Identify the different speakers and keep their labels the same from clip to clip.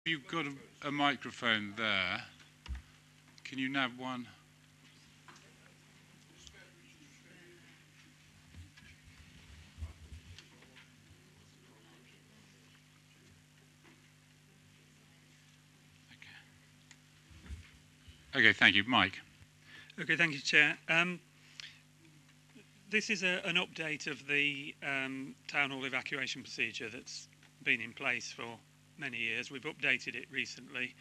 Speaker 1: You've got a microphone there. Can you nab one? Okay, thank you. Mike.
Speaker 2: Okay, thank you, Chair. This is an update of the town hall evacuation procedure that's been in place for many years. We've updated it recently,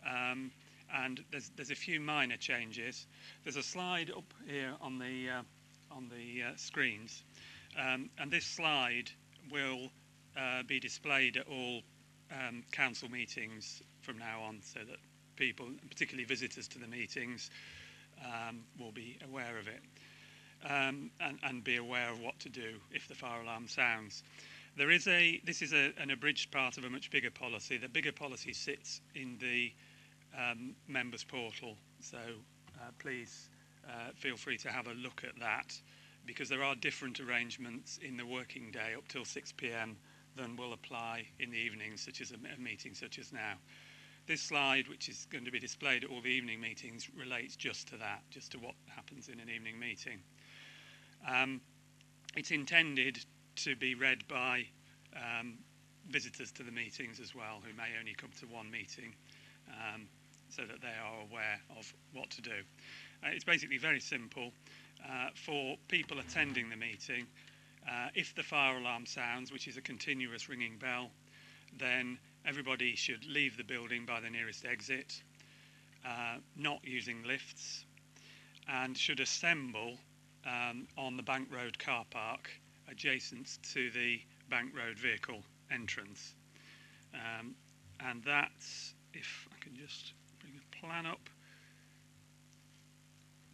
Speaker 2: and there's a few minor changes. There's a slide up here on the screens, and this slide will be displayed at all council meetings from now on, so that people, particularly visitors to the meetings, will be aware of it and be aware of what to do if the fire alarm sounds. This is an abridged part of a much bigger policy. The bigger policy sits in the members portal, so please feel free to have a look at that, because there are different arrangements in the working day up till 6 p.m. than will apply in the evenings, such as a meeting such as now. This slide, which is going to be displayed at all the evening meetings, relates just to that, just to what happens in an evening meeting. It's intended to be read by visitors to the meetings as well, who may only come to one meeting, so that they are aware of what to do. It's basically very simple. For people attending the meeting, if the fire alarm sounds, which is a continuous ringing bell, then everybody should leave the building by the nearest exit, not using lifts, and should assemble on the Bank Road car park adjacent to the Bank Road vehicle entrance. And that's, if I can just bring a plan up,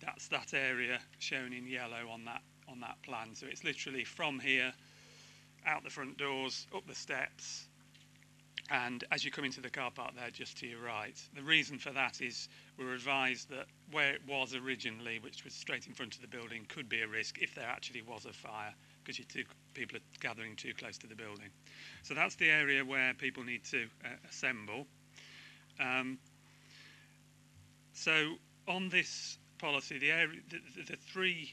Speaker 2: that's that area shown in yellow on that plan. So it's literally from here, out the front doors, up the steps, and as you come into the car park there, just to your right. The reason for that is we're advised that where it was originally, which was straight in front of the building, could be a risk if there actually was a fire, because people are gathering too close to the building. So that's the area where people need to assemble. So on this policy, the three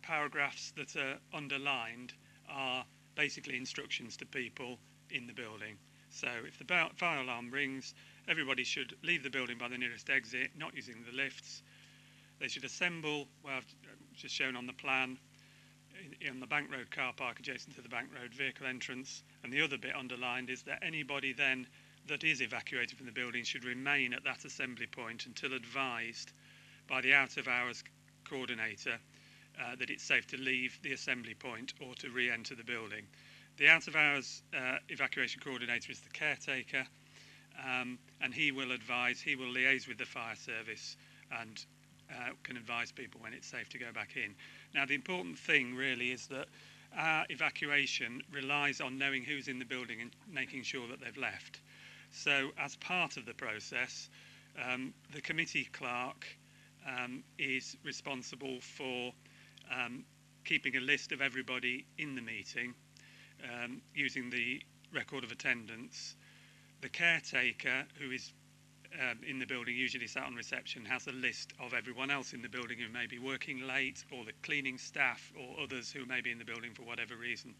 Speaker 2: paragraphs that are underlined are basically instructions to people in the building. So if the fire alarm rings, everybody should leave the building by the nearest exit, not using the lifts. They should assemble, well, I've just shown on the plan, in the Bank Road car park adjacent to the Bank Road vehicle entrance. And the other bit underlined is that anybody then that is evacuated from the building should remain at that assembly point until advised by the out-of-hours coordinator that it's safe to leave the assembly point or to re-enter the building. The out-of-hours evacuation coordinator is the caretaker, and he will liaise with the fire service and can advise people when it's safe to go back in. Now, the important thing really is that our evacuation relies on knowing who's in the building and making sure that they've left. So as part of the process, the committee clerk is responsible for keeping a list of everybody in the meeting, using the record of attendance. The caretaker, who is in the building, usually sat on reception, has a list of everyone else in the building who may be working late, or the cleaning staff, or others who may be in the building for whatever reason.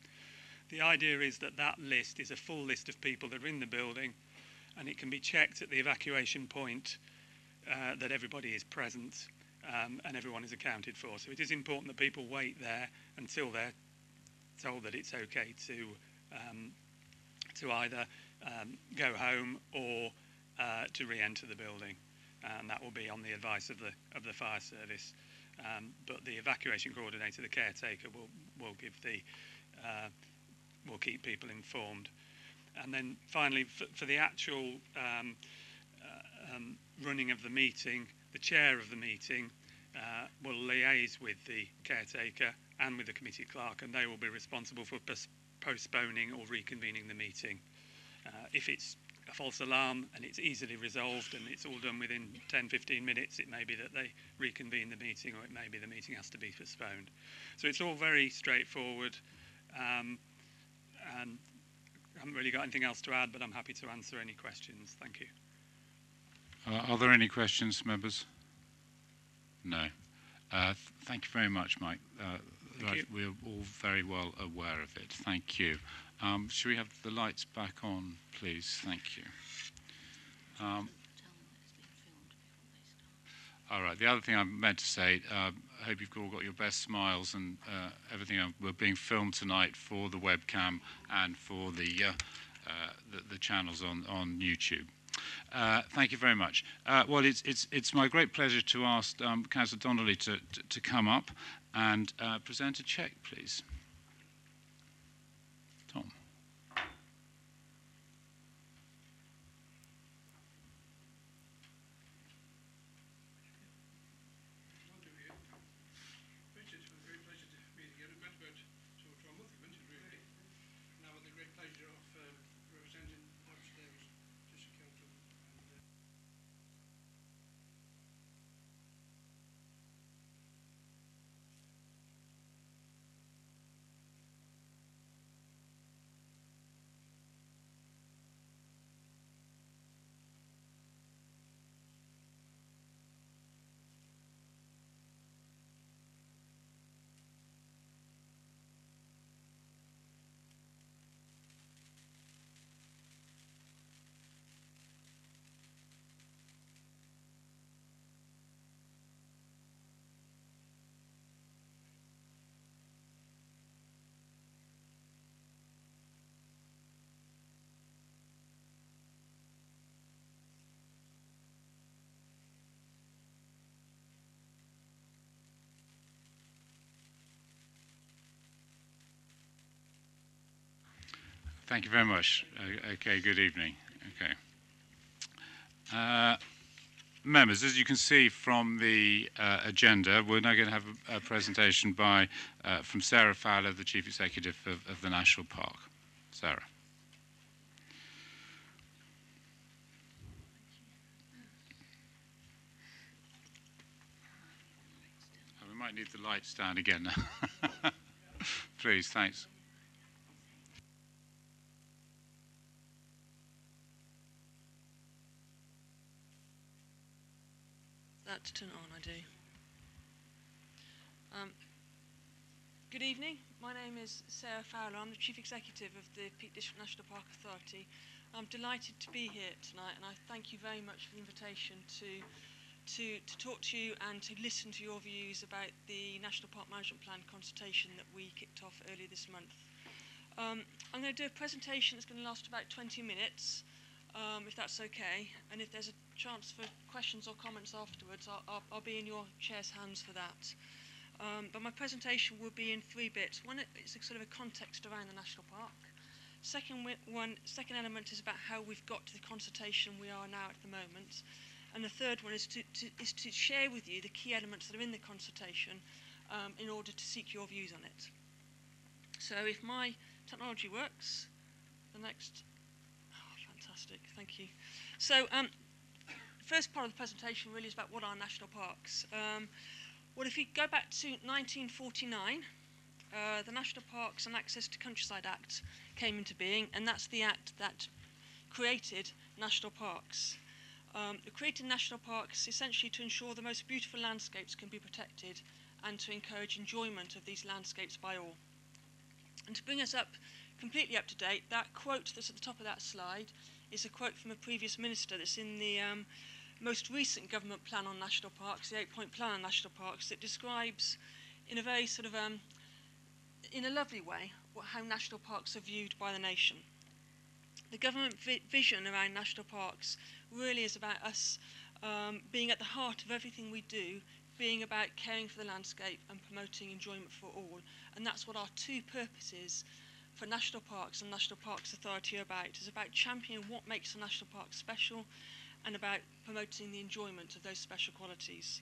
Speaker 2: The idea is that that list is a full list of people that are in the building, and it can be checked at the evacuation point that everybody is present and everyone is accounted for. So it is important that people wait there until they're told that it's okay to either go home or to re-enter the building, and that will be on the advice of the fire service. But the evacuation coordinator, the caretaker, will keep people informed. And then finally, for the actual running of the meeting, the chair of the meeting will liaise with the caretaker and with the committee clerk, and they will be responsible for postponing or reconvening the meeting. If it's a false alarm and it's easily resolved and it's all done within 10-15 minutes, it may be that they reconvene the meeting, or it may be the meeting has to be postponed. So it's all very straightforward, and I haven't really got anything else to add, but I'm happy to answer any questions. Thank you.
Speaker 1: Are there any questions, members? No. Thank you very much, Mike.
Speaker 2: Thank you.
Speaker 1: We're all very well aware of it. Thank you. Should we have the lights back on, please? Thank you. All right. The other thing I meant to say, I hope you've all got your best smiles and everything. We're being filmed tonight for the webcam and for the channels on YouTube. Thank you very much. Well, it's my great pleasure to ask Councillor Donnelly to come up and present a cheque, please. Tom. Thank you very much. Okay, good evening. Okay. Members, as you can see from the agenda, we're now going to have a presentation by from Sarah Fowler, the Chief Executive of the National Park. Sarah. We might need the lights down again now. Please, thanks.
Speaker 3: To turn on, I do. Good evening. My name is Sarah Fowler. I'm the Chief Executive of the Peak District National Park Authority. I'm delighted to be here tonight, and I thank you very much for the invitation to talk to you and to listen to your views about the National Park Management Plan consultation that we kicked off earlier this month. I'm going to do a presentation that's going to last about 20 minutes. If that's okay, and if there's a chance for questions or comments afterwards, I'll be in your chair's hands for that. But my presentation will be in three bits. One is a sort of a context around the national park. Second element is about how we've got to the consultation we are now at the moment, and the third one is to share with you the key elements that are in the consultation in order to seek your views on it. So if my technology works, the next. Fantastic, thank you. So the first part of the presentation really is about what are national parks. Well, if you go back to 1949, the National Parks and Access to Countryside Act came into being, and that's the act that created national parks. It created national parks essentially to ensure the most beautiful landscapes can be protected and to encourage enjoyment of these landscapes by all. And to bring us up completely up to date, that quote that's at the top of that slide is a quote from a previous minister that's in the most recent government plan on national parks, the 8-point plan on national parks, that describes in a very sort of, in a lovely way, how national parks are viewed by the nation. The government vision around national parks really is about us being at the heart of everything we do, being about caring for the landscape and promoting enjoyment for all. And that's what our two purposes for National Parks and National Parks Authority are about. It's about championing what makes a national park special and about promoting the enjoyment of those special qualities.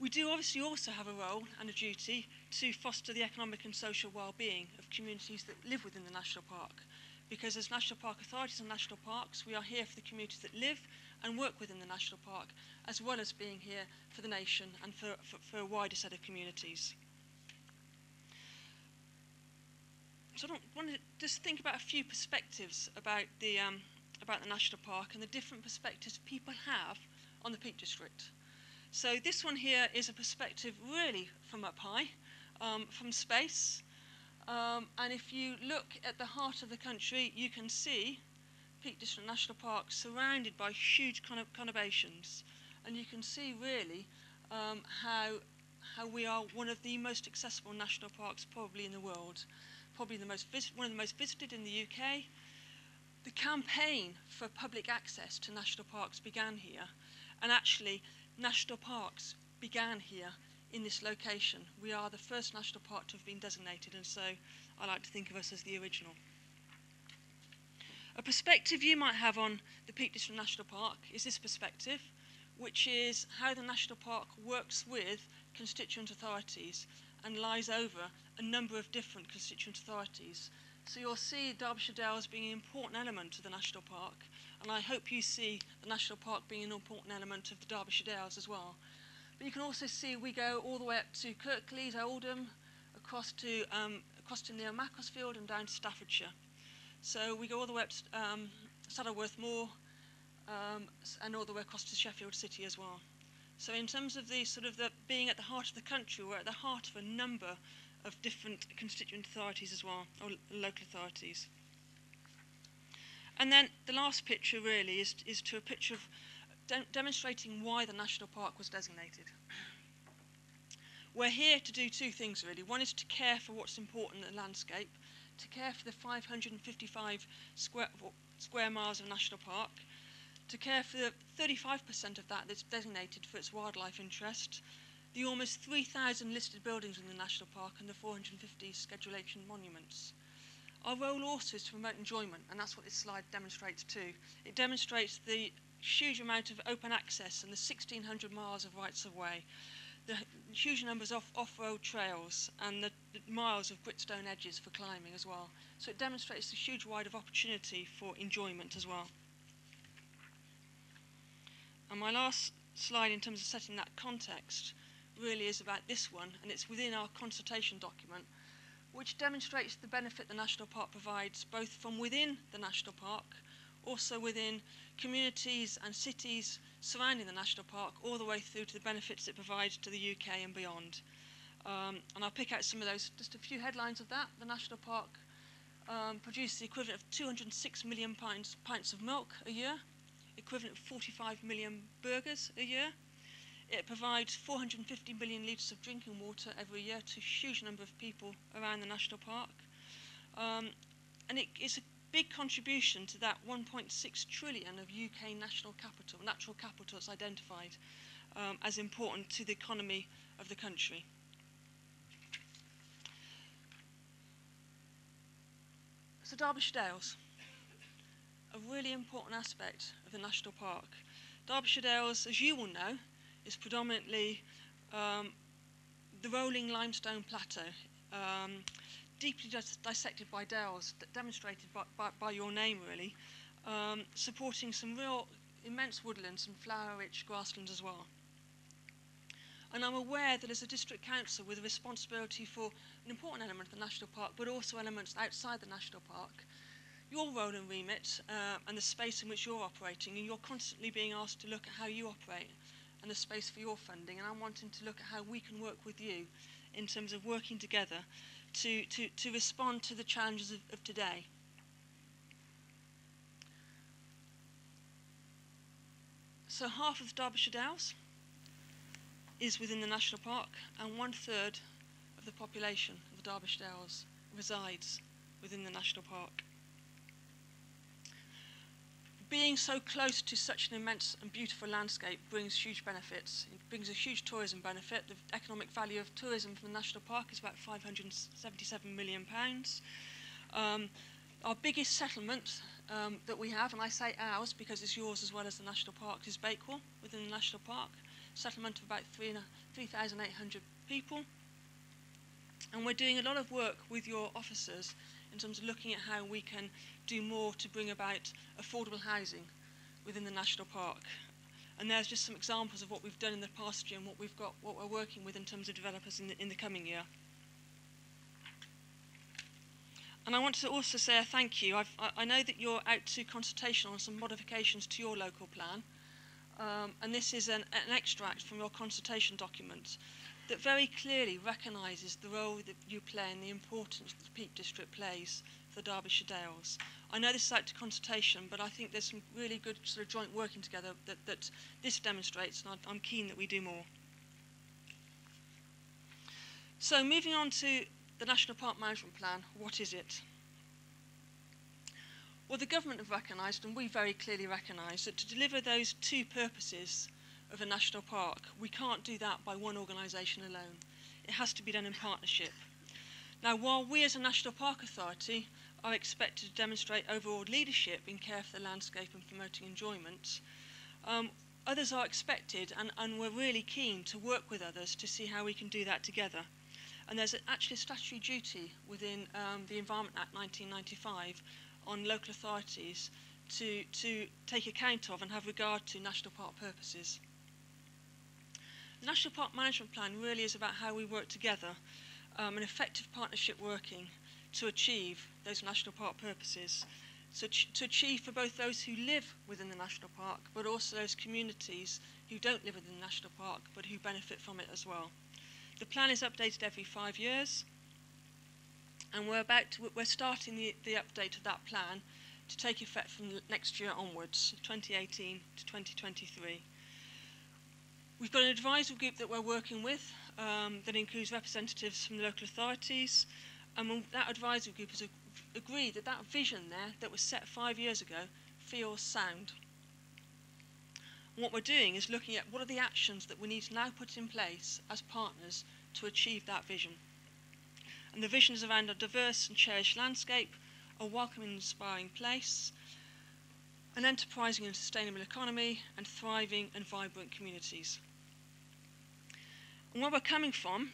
Speaker 3: We do obviously also have a role and a duty to foster the economic and social well-being of communities that live within the national park, because as national park authorities and national parks, we are here for the communities that live and work within the national park, as well as being here for the nation and for a wider set of communities. so I want to just think about a few perspectives about the national park and the different perspectives people have on the Peak District. So this one here is a perspective really from up high, from space. And if you look at the heart of the country, you can see Peak District National Park surrounded by huge conurbations. And you can see really how we are one of the most accessible national parks probably in the world, probably one of the most visited in the UK. The campaign for public access to national parks began here, and actually national parks began here in this location. We are the first national park to have been designated, and so I like to think of us as the original. A perspective you might have on the Peak District National Park is this perspective, which is how the national park works with constituent authorities and lies over a number of different constituent authorities. So you'll see Derbyshire Dales being an important element of the national park, and I hope you see the national park being an important element of the Derbyshire Dales as well. But you can also see we go all the way up to Kirklees, Oldham, across to near Macclesfield and down to Staffordshire. So we go all the way up to Saddleworth Moor and all the way across to Sheffield City as well. So in terms of the being at the heart of the country, we're at the heart of a number of different constituent authorities as well, or local authorities. And then the last picture really is to a picture of demonstrating why the national park was designated. We're here to do two things really. One is to care for what's important in the landscape, to care for the 555 square miles of national park, to care for the 35% of that that's designated for its wildlife interest, the almost 3,000 listed buildings in the national park and the 450 Schedule H monuments. Our role also is to promote enjoyment, and that's what this slide demonstrates too. It demonstrates the huge amount of open access and the 1,600 miles of rights of way, the huge numbers of off-road trails and the miles of gritstone edges for climbing as well. So it demonstrates the huge wide of opportunity for enjoyment as well. And my last slide in terms of setting that context really is about this one, and it's within our consultation document, which demonstrates the benefit the national park provides both from within the national park, also within communities and cities surrounding the national park, all the way through to the benefits it provides to the UK and beyond. And I'll pick out some of those, just a few headlines of that. The national park produces the equivalent of 206 million pints of milk a year, equivalent of 45 million burgers a year. It provides 450 million litres of drinking water every year to a huge number of people around the national park. And it's a big contribution to that 1.6 trillion of UK natural capital that's identified as important to the economy of the country. So Derbyshire Dales, a really important aspect of the national park. Derbyshire Dales, as you will know, is predominantly the rolling limestone plateau, deeply dissected by dales, demonstrated by your name really, supporting some real immense woodlands and flower-rich grasslands as well. And I'm aware that as a district council with a responsibility for an important element of the national park, but also elements outside the national park, your role and remit and the space in which you're operating, and you're constantly being asked to look at how you operate and the space for your funding, and I'm wanting to look at how we can work with you in terms of working together to respond to the challenges of today. So half of Derbyshire Dales is within the national park, and 1/3 of the population of the Derbyshire Dales resides within the national park. Being so close to such an immense and beautiful landscape brings huge benefits. It brings a huge tourism benefit. The economic value of tourism from the national park is about £577 million. Our biggest settlement that we have, and I say ours because it's yours as well as the national park, is Bakewell within the national park. Settlement of about 3,800 people. And we're doing a lot of work with your officers in terms of looking at how we can do more to bring about affordable housing within the national park. And there's just some examples of what we've done in the past year and what we're working with in terms of developers in the coming year. And I want to also say a thank you. I know that you're out to consultation on some modifications to your local plan, and this is an extract from your consultation document that very clearly recognises the role that you play and the importance that the Peak District plays for the Derbyshire Dales. I know this is out to consultation, but I think there's some really good sort of joint working together that this demonstrates, and I'm keen that we do more. So moving on to the National Park Management Plan, what is it? Well, the government have recognised, and we very clearly recognise, that to deliver those two purposes of a national park, we can't do that by one organisation alone. It has to be done in partnership. Now, while we as a National Park Authority are expected to demonstrate overall leadership in care for the landscape and promoting enjoyment, others are expected, and we're really keen to work with others to see how we can do that together. And there's actually a statutory duty within the Environment Act 1995 on local authorities to take account of and have regard to national park purposes. The National Park Management Plan really is about how we work together, an effective partnership working to achieve those national park purposes. So to achieve for both those who live within the national park, but also those communities who don't live within the national park, but who benefit from it as well. The plan is updated every 5 years, and we're starting the update of that plan to take effect from next year onwards, 2018 to 2023. We've got an advisory group that we're working with that includes representatives from the local authorities, and that advisory group has agreed that that vision there that was set 5 years ago feels sound. And what we're doing is looking at what are the actions that we need to now put in place as partners to achieve that vision. And the vision is around a diverse and cherished landscape, a welcoming and inspiring place, an enterprising and sustainable economy, and thriving and vibrant communities. And where we're coming from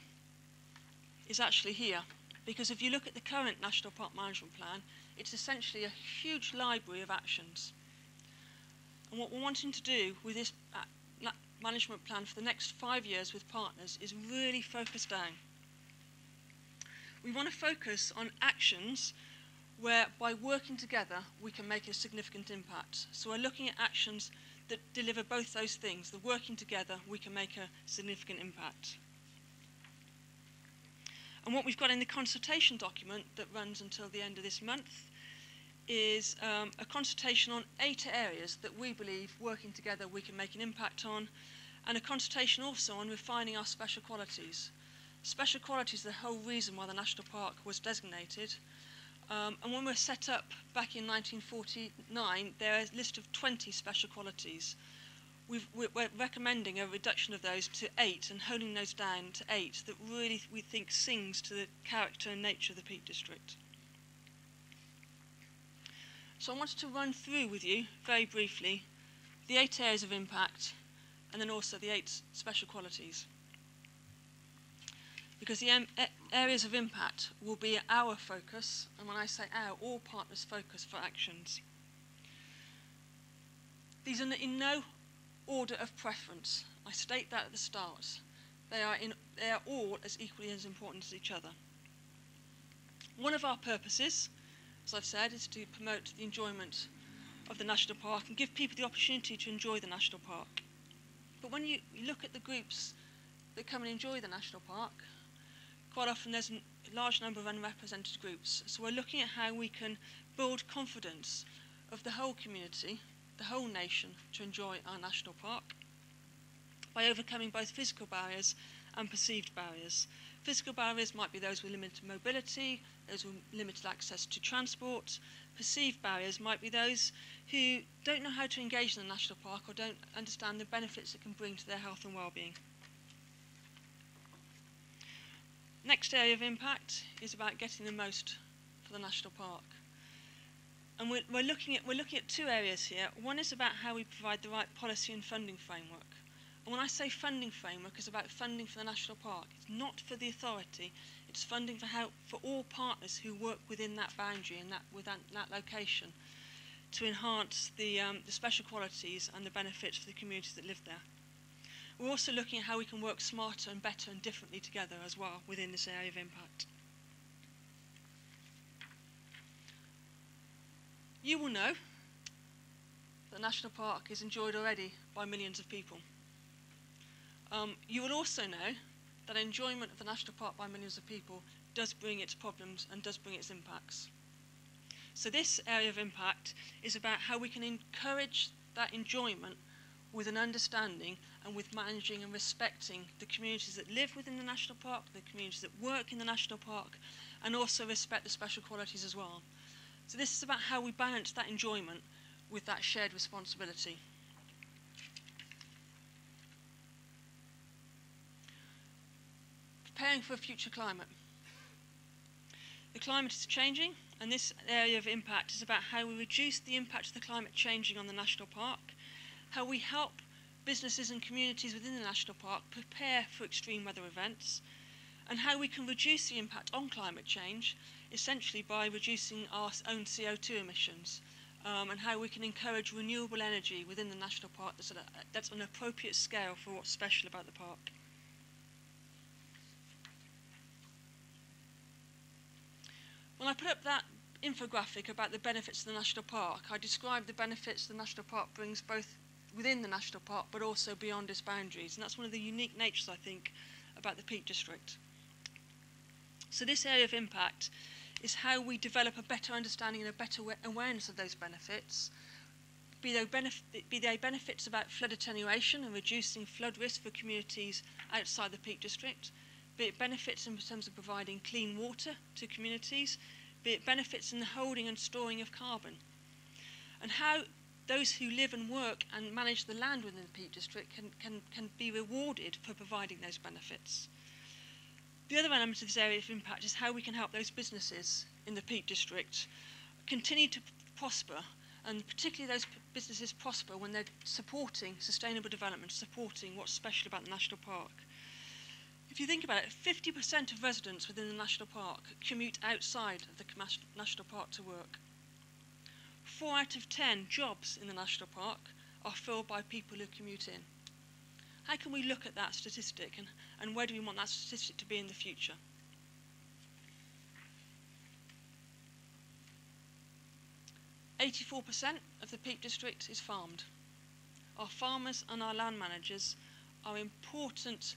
Speaker 3: is actually here, because if you look at the current National Park Management Plan, it's essentially a huge library of actions. And what we're wanting to do with this management plan for the next 5 years with partners is really focus down. We want to focus on actions where by working together we can make a significant impact. So we're looking at actions that deliver both those things. The working together, we can make a significant impact. And what we've got in the consultation document that runs until the end of this month is a consultation on 8 areas that we believe working together we can make an impact on, and a consultation also on refining our special qualities. Special qualities are the whole reason why the National Park was designated. And when we were set up back in 1949, there is a list of 20 special qualities. We're recommending a reduction of those to 8 and honing those down to 8 that really we think sings to the character and nature of the Peak District. So I wanted to run through with you very briefly the 8 areas of impact and then also the 8 special qualities. Because the areas of impact will be our focus, and when I say our, all partners' focus for actions. These are in no order of preference. I state that at the start. They are all as equally as important as each other. One of our purposes, as I've said, is to promote the enjoyment of the National Park and give people the opportunity to enjoy the National Park. But when you look at the groups that come and enjoy the National Park, quite often there's a large number of unrepresented groups. So we're looking at how we can build confidence of the whole community, the whole nation, to enjoy our national park by overcoming both physical barriers and perceived barriers. Physical barriers might be those with limited mobility, those with limited access to transport. Perceived barriers might be those who don't know how to engage in the national park or don't understand the benefits it can bring to their health and well-being. Next area of impact is about getting the most for the national park. And we're looking at 2 areas here. One is about how we provide the right policy and funding framework. And when I say funding framework, it's about funding for the national park. It's not for the authority. It's funding for all partners who work within that boundary and within that location to enhance the special qualities and the benefits for the communities that live there. We're also looking at how we can work smarter and better and differently together as well within this area of impact. You will know that the National Park is enjoyed already by millions of people. You will also know that enjoyment of the National Park by millions of people does bring its problems and does bring its impacts. So this area of impact is about how we can encourage that enjoyment with an understanding and with managing and respecting the communities that live within the National Park, the communities that work in the National Park, and also respect the special qualities as well. So this is about how we balance that enjoyment with that shared responsibility. Preparing for a future climate. The climate is changing, and this area of impact is about how we reduce the impact of the climate changing on the National Park, how we help businesses and communities within the National Park prepare for extreme weather events, and how we can reduce the impact on climate change, essentially by reducing our own CO2 emissions, and how we can encourage renewable energy within the National Park that's an appropriate scale for what's special about the park. When I put up that infographic about the benefits of the National Park, I described the benefits the National Park brings both within the National Park but also beyond its boundaries, and that's one of the unique natures, I think, about the Peak District. So this area of impact is how we develop a better understanding and a better awareness of those benefits, be they benefits about flood attenuation and reducing flood risk for communities outside the Peak District, be it benefits in terms of providing clean water to communities, be it benefits in the holding and storing of carbon, and how those who live and work and manage the land within the Peak District can be rewarded for providing those benefits. The other element of this area of impact is how we can help those businesses in the Peak District continue to prosper, and particularly those businesses prosper when they're supporting sustainable development, supporting what's special about the National Park. If you think about it, 50% of residents within the National Park commute outside of the National Park to work. 4 out of 10 jobs in the National Park are filled by people who commute in. How can we look at that statistic, and where do we want that statistic to be in the future? "84% of the Peak District is farmed. Our farmers and our land managers are important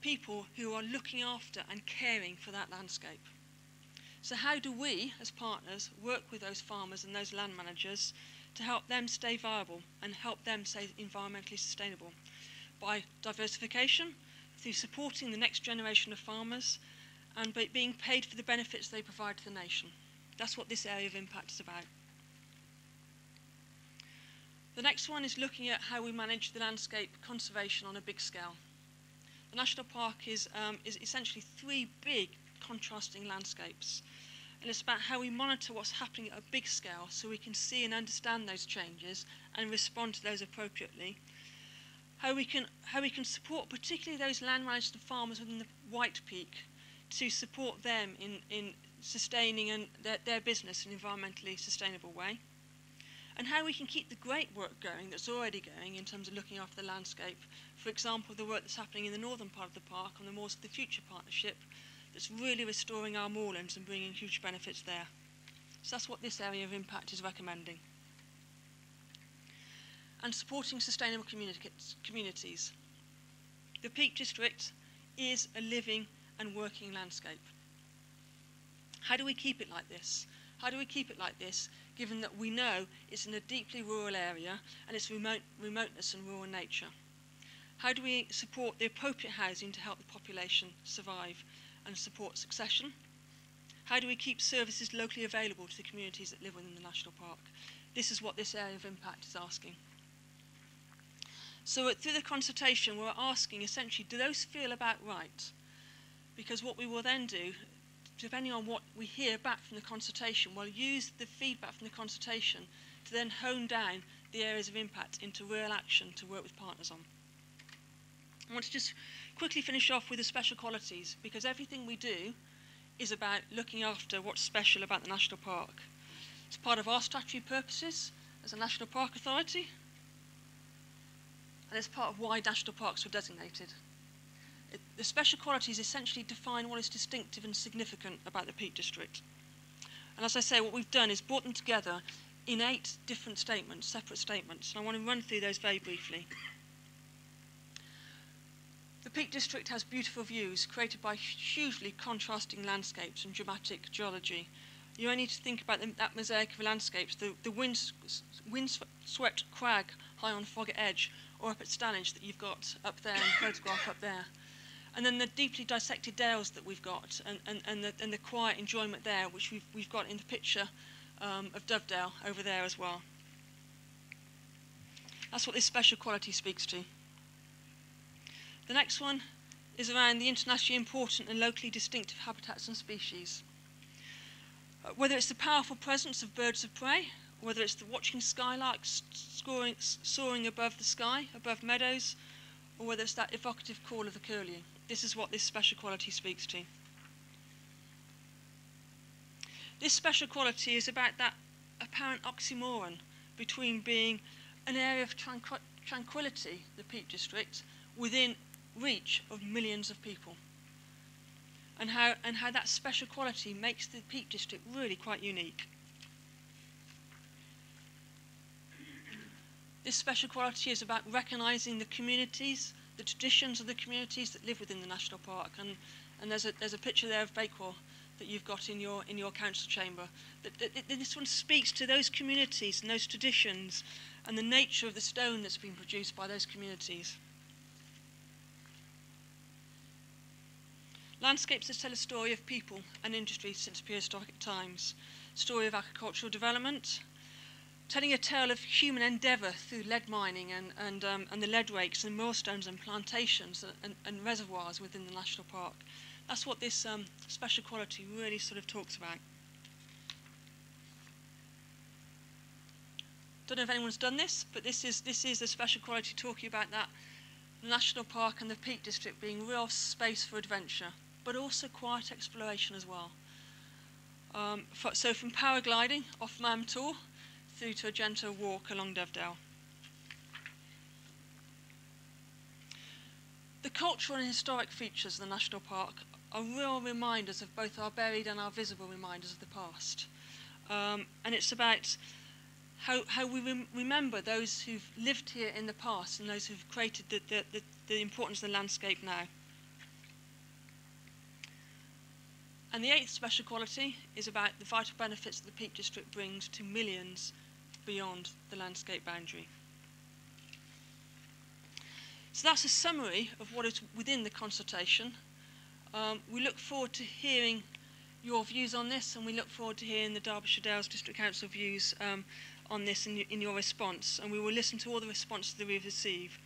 Speaker 3: people who are looking after and caring for that landscape. So how do we, as partners, work with those farmers and those land managers to help them stay viable and help them stay environmentally sustainable? By diversification, through supporting the next generation of farmers, and by being paid for the benefits they provide to the nation. That's what this area of impact is about. The next one is looking at how we manage the landscape conservation on a big scale. The National Park is essentially 3 big contrasting landscapes, and it's about how we monitor what's happening at a big scale so we can see and understand those changes and respond to those appropriately. How we can support particularly those land managers and farmers within the White Peak to support them in sustaining their business in an environmentally sustainable way. And how we can keep the great work going that's already going in terms of looking after the landscape. For example, the work that's happening in the northern part of the park on the Moors of the Future Partnership that's really restoring our moorlands and bringing huge benefits there. So that's what this area of impact is recommending. And supporting sustainable communities. The Peak District is a living and working landscape. How do we keep it like this? How do we keep it like this, given that we know it's in a deeply rural area and its remoteness and rural nature? How do we support the appropriate housing to help the population survive and support succession? How do we keep services locally available to the communities that live within the National Park? This is what this area of impact is asking. So through the consultation, we're asking essentially, do those feel about right? Because what we will then do, depending on what we hear back from the consultation, we'll use the feedback from the consultation to then hone down the areas of impact into real action to work with partners on. I want to just quickly finish off with the special qualities, because everything we do is about looking after what's special about the National Park. It's part of our statutory purposes as a National Park Authority, and it's part of why national parks were designated. The special qualities essentially define what is distinctive and significant about the Peak District. And as I say, what we've done is brought them together in 8 different statements, separate statements, and I want to run through those very briefly. The Peak District has beautiful views created by hugely contrasting landscapes and dramatic geology. You only need to think about that mosaic of landscapes, the wind-swept crag high on Fogget Edge, or up at Stanage that you've got up there in the photograph up there. And then the deeply dissected dales that we've got, and the quiet enjoyment there, which we've got in the picture of Dovedale over there as well. That's what this special quality speaks to. The next one is around the internationally important and locally distinctive habitats and species. Whether it's the powerful presence of birds of prey, whether it's the watching skylarks soaring above the sky, above meadows, or whether it's that evocative call of the curlew. This is what this special quality speaks to. This special quality is about that apparent oxymoron between being an area of tranquility, the Peak District, within reach of millions of people, and how that special quality makes the Peak District really quite unique. This special quality is about recognising the communities, the traditions of the communities that live within the national park, and there's a picture there of Bakewell that you've got in your council chamber. This one speaks to those communities and those traditions and the nature of the stone that's been produced by those communities. Landscapes that tell a story of people and industry since prehistoric times, story of agricultural development, telling a tale of human endeavour through lead mining and the lead rakes and millstones and plantations and reservoirs within the national park. That's what this special quality really sort of talks about. Don't know if anyone's done this, but this is a special quality talking about that national park and the Peak District being real space for adventure, but also quiet exploration as well. So from paragliding off Mam Tor through to a gentle walk along Dovedale. The cultural and historic features of the national park are real reminders of both our buried and our visible reminders of the past. And it's about how we remember those who've lived here in the past and those who've created the importance of the landscape now. And the 8th special quality is about the vital benefits that the Peak District brings to millions beyond the landscape boundary. So that's a summary of what is within the consultation. We look forward to hearing your views on this, and we look forward to hearing the Derbyshire Dales District Council views on this in your response, and we will listen to all the responses that we receive.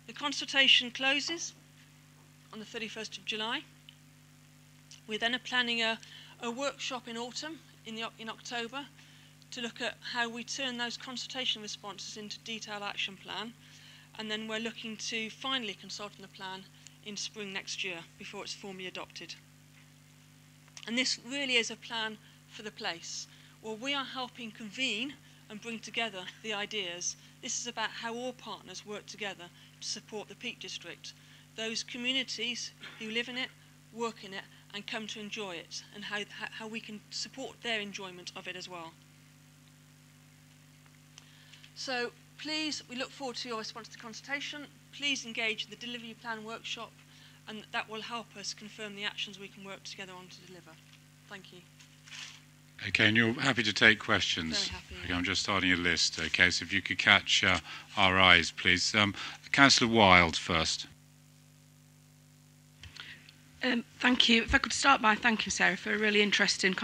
Speaker 3: The consultation closes on the 31st of July. We then are planning a workshop in autumn, in October, to look at how we turn those consultation responses into detailed action plan, and then we're looking to finally consult on the plan in spring next year before it's formally adopted. And this really is a plan for the place, where we are helping convene and bring together the ideas. This is about how all partners work together to support the Peak District, those communities who live in it, work in it, and come to enjoy it, and how we can support their enjoyment of it as well. So please, we look forward to your response to the consultation. Please engage in the delivery plan workshop, and that will help us confirm the actions we can work together on to deliver. Thank you.
Speaker 1: Okay, and you're happy to take questions?
Speaker 3: Very happy.
Speaker 1: Okay, I'm just starting a list. Okay, so if you could catch our eyes, please. Councillor Wilde first.
Speaker 4: Thank you. If I could start by thanking Sarah for a really interesting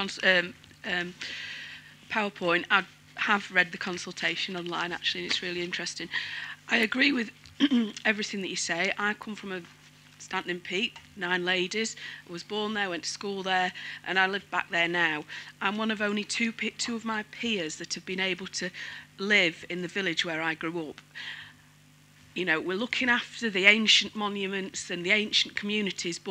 Speaker 4: PowerPoint. I have read the consultation online, actually, and it's really interesting. I agree with everything that you say. I come from a Stanton Peak, 9 ladies. I was born there, went to school there, and I live back there now. I'm one of only two of my peers that have been able to live in the village where I grew up. You know, we're looking after the ancient monuments and the ancient communities,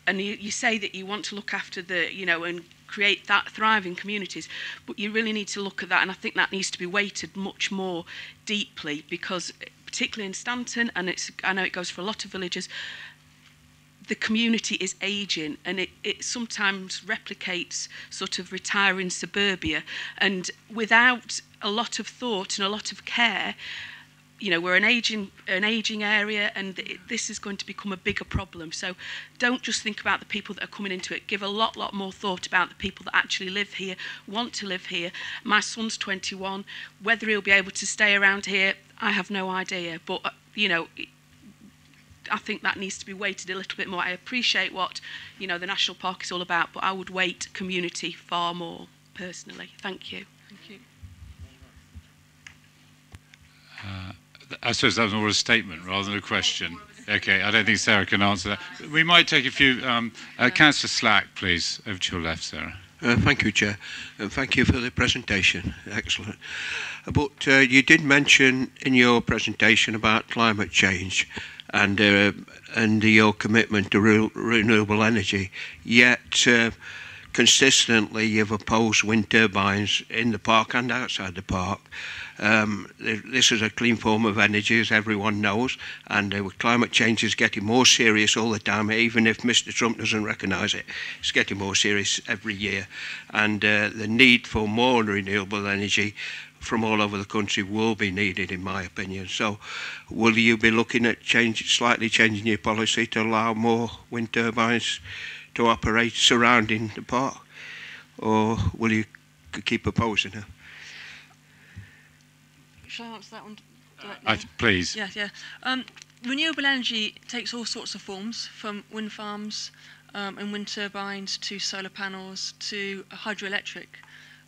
Speaker 4: and you say that you want to look after and create that thriving communities, but you really need to look at that, and I think that needs to be weighted much more deeply, because particularly in Stanton, and I know it goes for a lot of villages, the community is ageing, and it sometimes replicates sort of retiring suburbia, and without a lot of thought and a lot of care, you know, we're an aging area, and this is going to become a bigger problem. So don't just think about the people that are coming into it. Give a lot more thought about the people that actually live here, want to live here. My son's 21. Whether he'll be able to stay around here, I have no idea. But, you know, I think that needs to be weighted a little bit more. I appreciate what, you know, the National Park is all about, but I would weight community far more, personally. Thank you.
Speaker 3: Thank you.
Speaker 1: I suppose that was more a statement rather than a question. Okay, I don't think Sarah can answer that. We might take a few. Councillor Slack, please, over to your left, Sarah.
Speaker 5: Thank you, Chair, and thank you for the presentation. Excellent. But you did mention in your presentation about climate change and your commitment to renewable energy, yet consistently you've opposed wind turbines in the park and outside the park. This is a clean form of energy, as everyone knows, and climate change is getting more serious all the time, even if Mr. Trump doesn't recognise it. It's getting more serious every year, and the need for more renewable energy from all over the country will be needed, in my opinion. So will you be looking at slightly changing your policy to allow more wind turbines to operate surrounding the park, or will you keep opposing it?
Speaker 3: Shall I answer that one directly?
Speaker 1: Please.
Speaker 3: Yeah. Renewable energy takes all sorts of forms, from wind farms and wind turbines to solar panels to hydroelectric.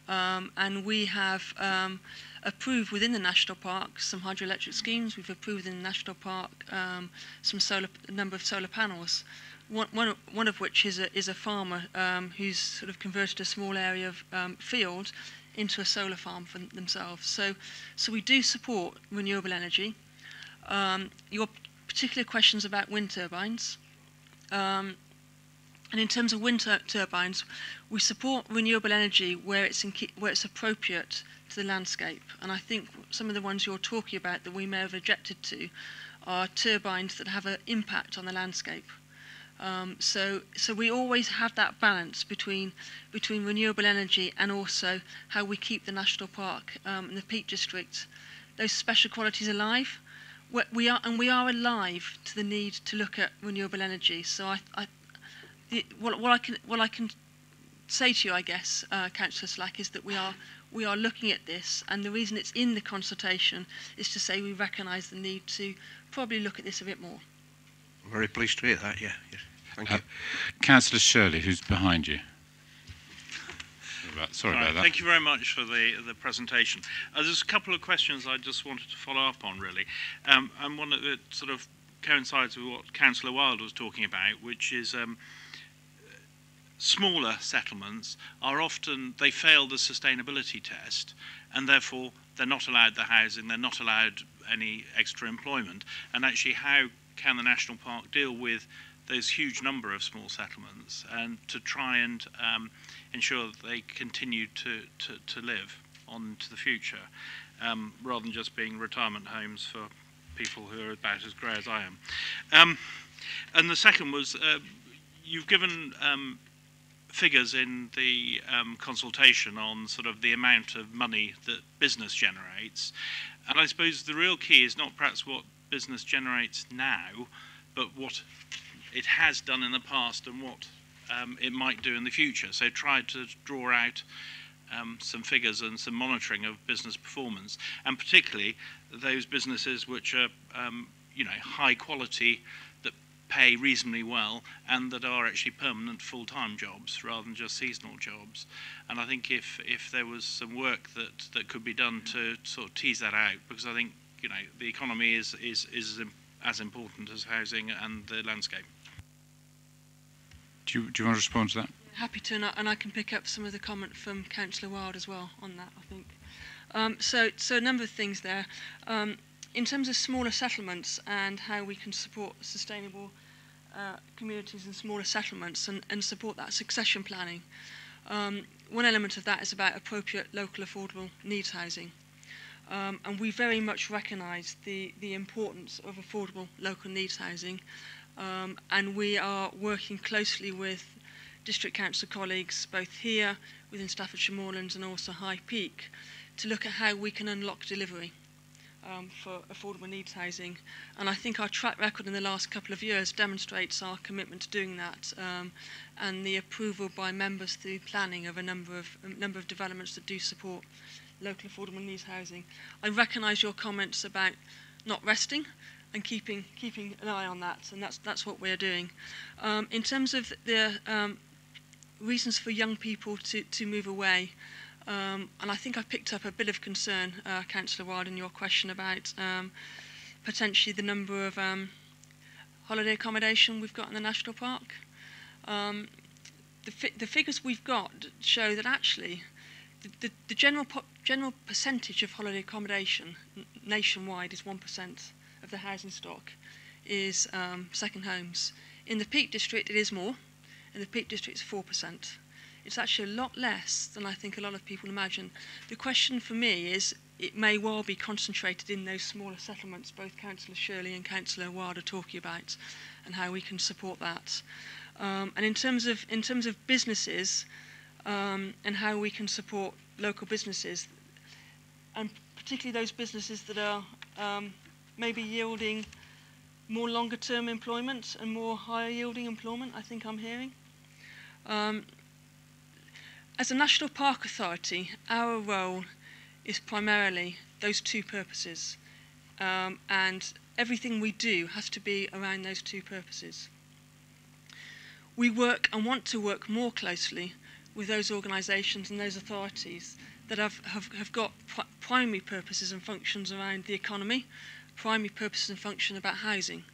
Speaker 3: And we have approved within the National Park some hydroelectric schemes. We've approved within the National Park a number of solar panels. One of which is a farmer who's sort of converted a small area of field into a solar farm for themselves. So we do support renewable energy. Your particular questions about wind turbines. And in terms of wind turbines, we support renewable energy where it's appropriate to the landscape. And I think some of the ones you're talking about that we may have objected to are turbines that have an impact on the landscape. So we always have that balance between renewable energy and also how we keep the national park and the Peak District, those special qualities alive. We are alive to the need to look at renewable energy. So what I can say to you, I guess, Councillor Slack, is that we are looking at this, and the reason it's in the consultation is to say we recognise the need to probably look at this a bit more.
Speaker 5: I'm very pleased to hear that. Yeah. Yes. Thank you.
Speaker 1: Councillor Shirley, who's behind you. Sorry about that.
Speaker 6: Thank you very much for the presentation. There's a couple of questions I just wanted to follow up on, really. And one that sort of coincides with what Councillor Wilde was talking about, which is smaller settlements are often, they fail the sustainability test, and therefore they're not allowed the housing, they're not allowed any extra employment. And actually, how can the National Park deal with those huge number of small settlements and to try and ensure that they continue to live on into the future, rather than just being retirement homes for people who are about as grey as I am. And the second was, you've given figures in the consultation on sort of the amount of money that business generates, and I suppose the real key is not perhaps what business generates now, but what it has done in the past and what it might do in the future. So try to draw out some figures and some monitoring of business performance, and particularly those businesses which are high quality, that pay reasonably well, and that are actually permanent full-time jobs rather than just seasonal jobs. And I think if there was some work that could be done to sort of tease that out, because I think the economy is as important as housing and the landscape.
Speaker 1: Do you want to respond to that?
Speaker 3: Happy to, and I can pick up some of the comment from Councillor Wilde as well on that, I think. So a number of things there. In terms of smaller settlements and how we can support sustainable communities and smaller settlements and support that succession planning, one element of that is about appropriate local affordable needs housing. And we very much recognise the importance of affordable local needs housing. and we are working closely with District Council colleagues both here within Staffordshire Moorlands and also High Peak to look at how we can unlock delivery for affordable needs housing. And I think our track record in the last couple of years demonstrates our commitment to doing that, and the approval by members through planning of a number of developments that do support local affordable needs housing. I recognise your comments about not resting and keeping an eye on that, and that's what we're doing. In terms of the reasons for young people to move away, and I think I picked up a bit of concern, Councillor Wild, in your question about potentially the number of holiday accommodation we've got in the national park. The figures we've got show that actually the general percentage of holiday accommodation nationwide is 1% of the housing stock is second homes. In the Peak District it is more. In the Peak District it's 4%. It's actually a lot less than I think a lot of people imagine. The question for me is, it may well be concentrated in those smaller settlements both Councillor Shirley and Councillor Ward are talking about, and how we can support that. And in terms of businesses and how we can support local businesses, and particularly those businesses that are maybe yielding more longer term employment and more higher yielding employment, I think I'm hearing. As a National Park Authority, our role is primarily those two purposes, and everything we do has to be around those two purposes. We work and want to work more closely with those organisations and those authorities that have got primary purposes and functions around the economy, primary purposes and function about housing.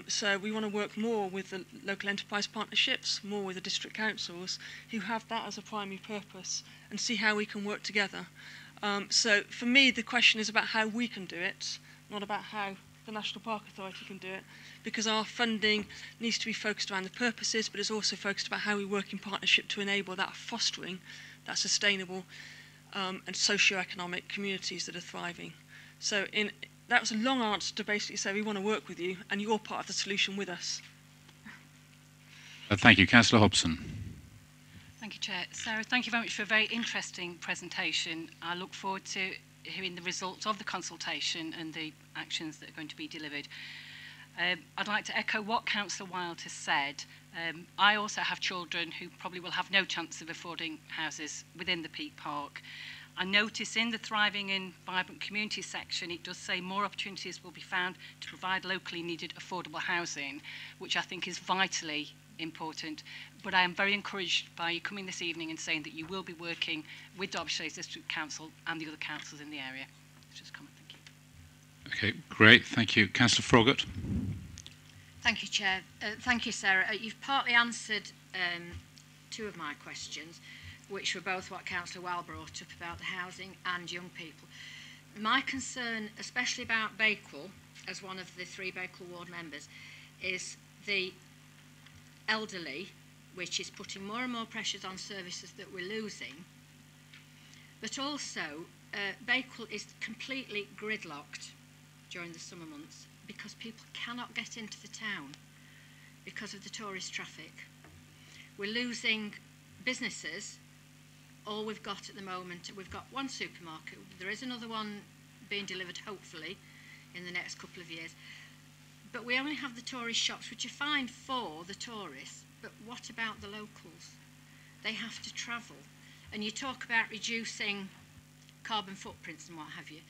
Speaker 3: So we want to work more with the local enterprise partnerships, more with the district councils who have that as a primary purpose, and see how we can work together. So for me, the question is about how we can do it, not about how the National Park Authority can do it, because our funding needs to be focused around the purposes, but it's also focused about how we work in partnership to enable that fostering that sustainable and socio-economic communities that are thriving. So that was a long answer to basically say we want to work with you, and you're part of the solution with us.
Speaker 1: Thank you. Councillor Hobson.
Speaker 7: Thank you, Chair. Sarah, thank you very much for a very interesting presentation. I look forward to hearing the results of the consultation and the actions that are going to be delivered. I'd like to echo what Councillor Wild has said. I also have children who probably will have no chance of affording houses within the Peak Park. I notice in the Thriving and Vibrant Communities section, it does say more opportunities will be found to provide locally needed affordable housing, which I think is vitally important. But I am very encouraged by you coming this evening and saying that you will be working with Derbyshire District Council and the other councils in the area. Just a comment, thank you.
Speaker 1: Okay, great, thank you. Councillor Froggatt.
Speaker 8: Thank you, Chair. Thank you, Sarah. You've partly answered two of my questions, which were both what Councillor Wild brought up about the housing and young people. My concern, especially about Bakewell, as one of the 3 Bakewell ward members, is the elderly, which is putting more and more pressures on services that we're losing. But also, Bakewell is completely gridlocked during the summer months because people cannot get into the town because of the tourist traffic. We're losing businesses. All we've got at the moment, we've got one supermarket. There is another one being delivered, hopefully, in the next couple of years. But we only have the tourist shops, which are fine for the tourists, but what about the locals? They have to travel. And you talk about reducing carbon footprints and what have you,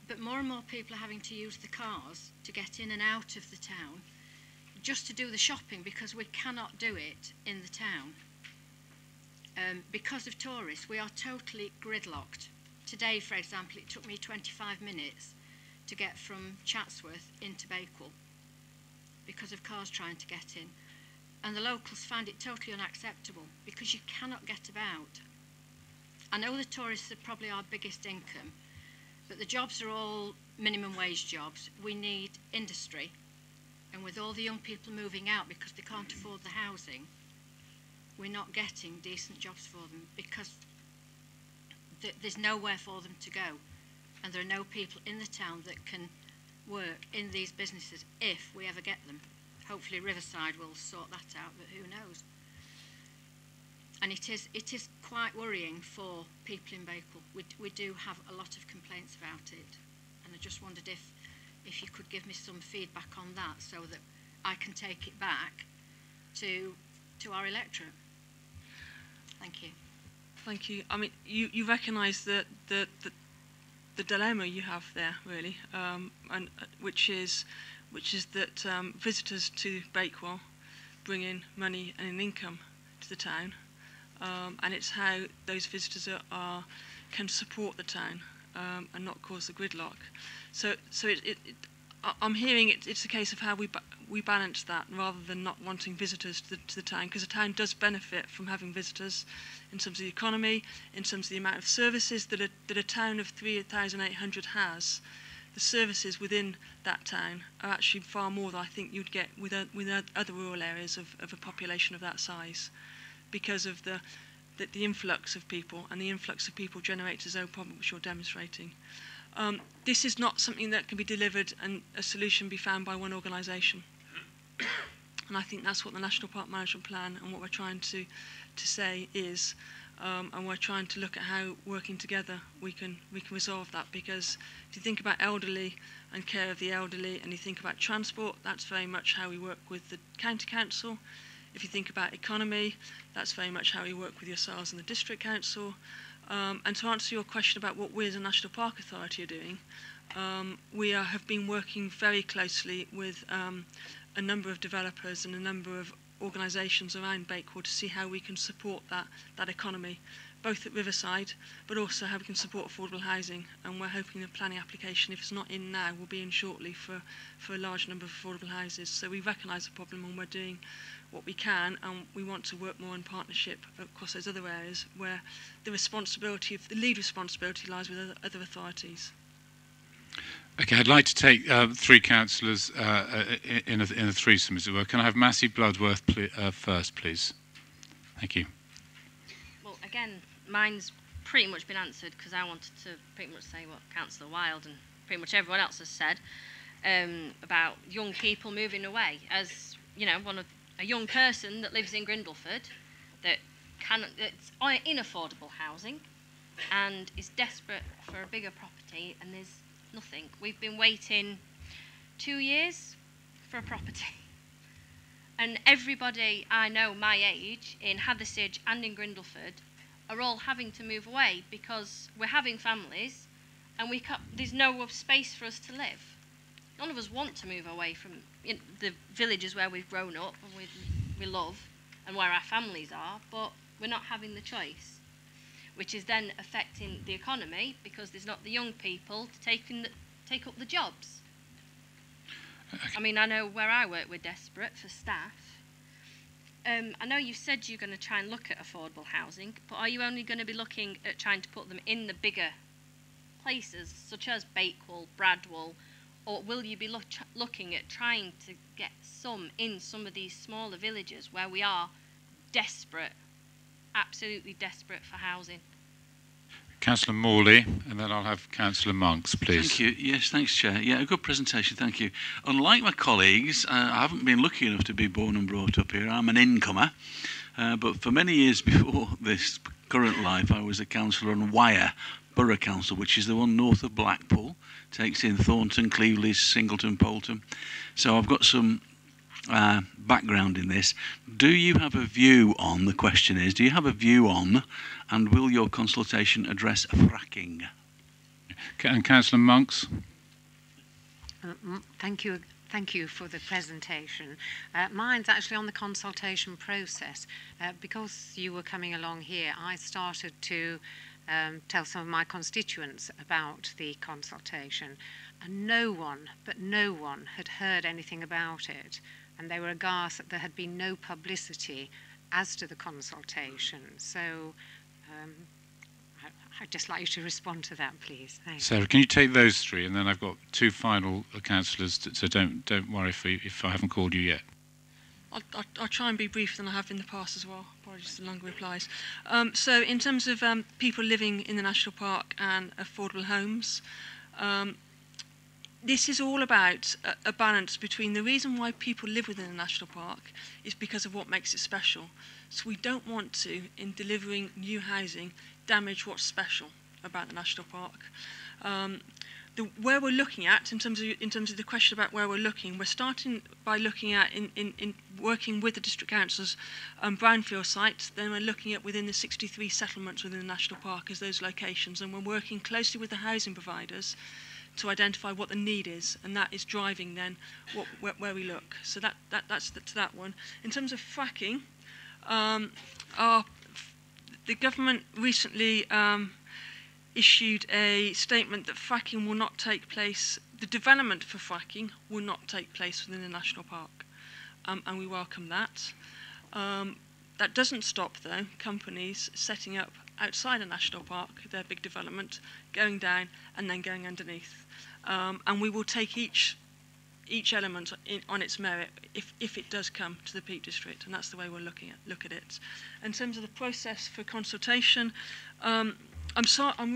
Speaker 8: but more and more people are having to use the cars to get in and out of the town just to do the shopping, because we cannot do it in the town. Because of tourists, we are totally gridlocked. Today, for example, it took me 25 minutes to get from Chatsworth into Bakewell because of cars trying to get in. And the locals find it totally unacceptable because you cannot get about. I know the tourists are probably our biggest income, but the jobs are all minimum wage jobs. We need industry. And with all the young people moving out because they can't afford the housing, we're not getting decent jobs for them because there's nowhere for them to go. And there are no people in the town that can work in these businesses if we ever get them. hopefully Riverside will sort that out, but who knows. And it is quite worrying for people in Bakewell. We do have a lot of complaints about it, and I just wondered if you could give me some feedback on that so that I can take it back to our electorate. Thank you.
Speaker 3: Thank you. I mean, you recognise the dilemma you have there, really, and which is that visitors to Bakewell bring in money and an income to the town, and it's how those visitors can support the town and not cause the gridlock. So I'm hearing it's a case of how we balance that rather than not wanting visitors to the town, because the town does benefit from having visitors in terms of the economy, in terms of the amount of services that a town of 3,800 has. The services within that town are actually far more than I think you'd get with other rural areas of a population of that size, because of the influx of people, and the influx of people generates its own problem, which you're demonstrating. This is not something that can be delivered and a solution be found by one organisation. And I think that's what the National Park Management Plan and what we're trying to say is, and we're trying to look at how, working together, we can resolve that. Because if you think about elderly and care of the elderly, and you think about transport, that's very much how we work with the County Council. If you think about economy, that's very much how we work with yourselves and the District Council. And to answer your question about what we as a National Park Authority are doing, we have been working very closely with a number of developers and a number of organisations around Bakewell to see how we can support that economy, both at Riverside, but also how we can support affordable housing. And we're hoping the planning application, if it's not in now, will be in shortly for a large number of affordable houses. So we recognise the problem, and we're doing what we can, and we want to work more in partnership across those other areas where the lead responsibility lies with other authorities.
Speaker 1: Okay, I'd like to take three councillors in a threesome, as it were. Can I have Massey Bloodworth first, please? Thank you.
Speaker 9: Well, again, mine's pretty much been answered, because I wanted to pretty much say what Councillor Wilde and pretty much everyone else has said about young people moving away. As you know, a young person that lives in Grindleford that's in affordable housing and is desperate for a bigger property, and there's nothing. We've been waiting 2 years for a property, and everybody I know my age in Hathersage and in Grindleford are all having to move away because we're having families and there's no space for us to live. None of us want to move away from the villages where we've grown up and we love, and where our families are, but we're not having the choice, which is then affecting the economy because there's not the young people to take up the jobs. I mean, I know where I work, we're desperate for staff. I know you said you're going to try and look at affordable housing, but are you only going to be looking at trying to put them in the bigger places, such as Bakewell, Bradwell, or will you be looking at trying to get some in some of these smaller villages where we are desperate, absolutely desperate for housing?
Speaker 1: Councillor Morley, and then I'll have Councillor Monks, please.
Speaker 10: Thank you. Yes, thanks, Chair. Yeah, a good presentation, thank you. Unlike my colleagues, I haven't been lucky enough to be born and brought up here. I'm an incomer, but for many years before this current life, I was a councillor on Wyre Borough Council, which is the one north of Blackpool, takes in Thornton, Cleveley, Singleton, Poulton. So I've got some background in this. Do you have a view on, the question is, do you have a view on, and will your consultation address fracking?
Speaker 1: And Councillor Monks?
Speaker 11: Thank you for the presentation. Mine's actually on the consultation process. Because you were coming along here, I started to tell some of my constituents about the consultation, and no one had heard anything about it, and they were aghast that there had been no publicity as to the consultation. So I'd just like you to respond to that, please. Thanks.
Speaker 1: Sarah, can you take those three, and then I've got two final councillors, so don't worry if I haven't called you yet.
Speaker 3: I'll try and be briefer than I have in the past as well. Apologies for the longer replies. So in terms of people living in the National Park and affordable homes, this is all about a balance between the reason why people live within a national park is because of what makes it special. So we don't want to, in delivering new housing, damage what's special about the national park. Where we're looking at, in terms of the question about where we're looking, we're starting by looking at in working with the district councils brownfield sites. Then we're looking at within the 63 settlements within the national park as those locations, and we're working closely with the housing providers to identify what the need is, and that is driving then where we look. So that's to that one. In terms of fracking, the government recently issued a statement that fracking will not take place, the development for fracking will not take place within the national park, and we welcome that. That doesn't stop, though, companies setting up outside a national park, their big development, going down and then going underneath. And we will take each element on its merit if it does come to the Peak District, and that's the way we're look at it. In terms of the process for consultation, I'm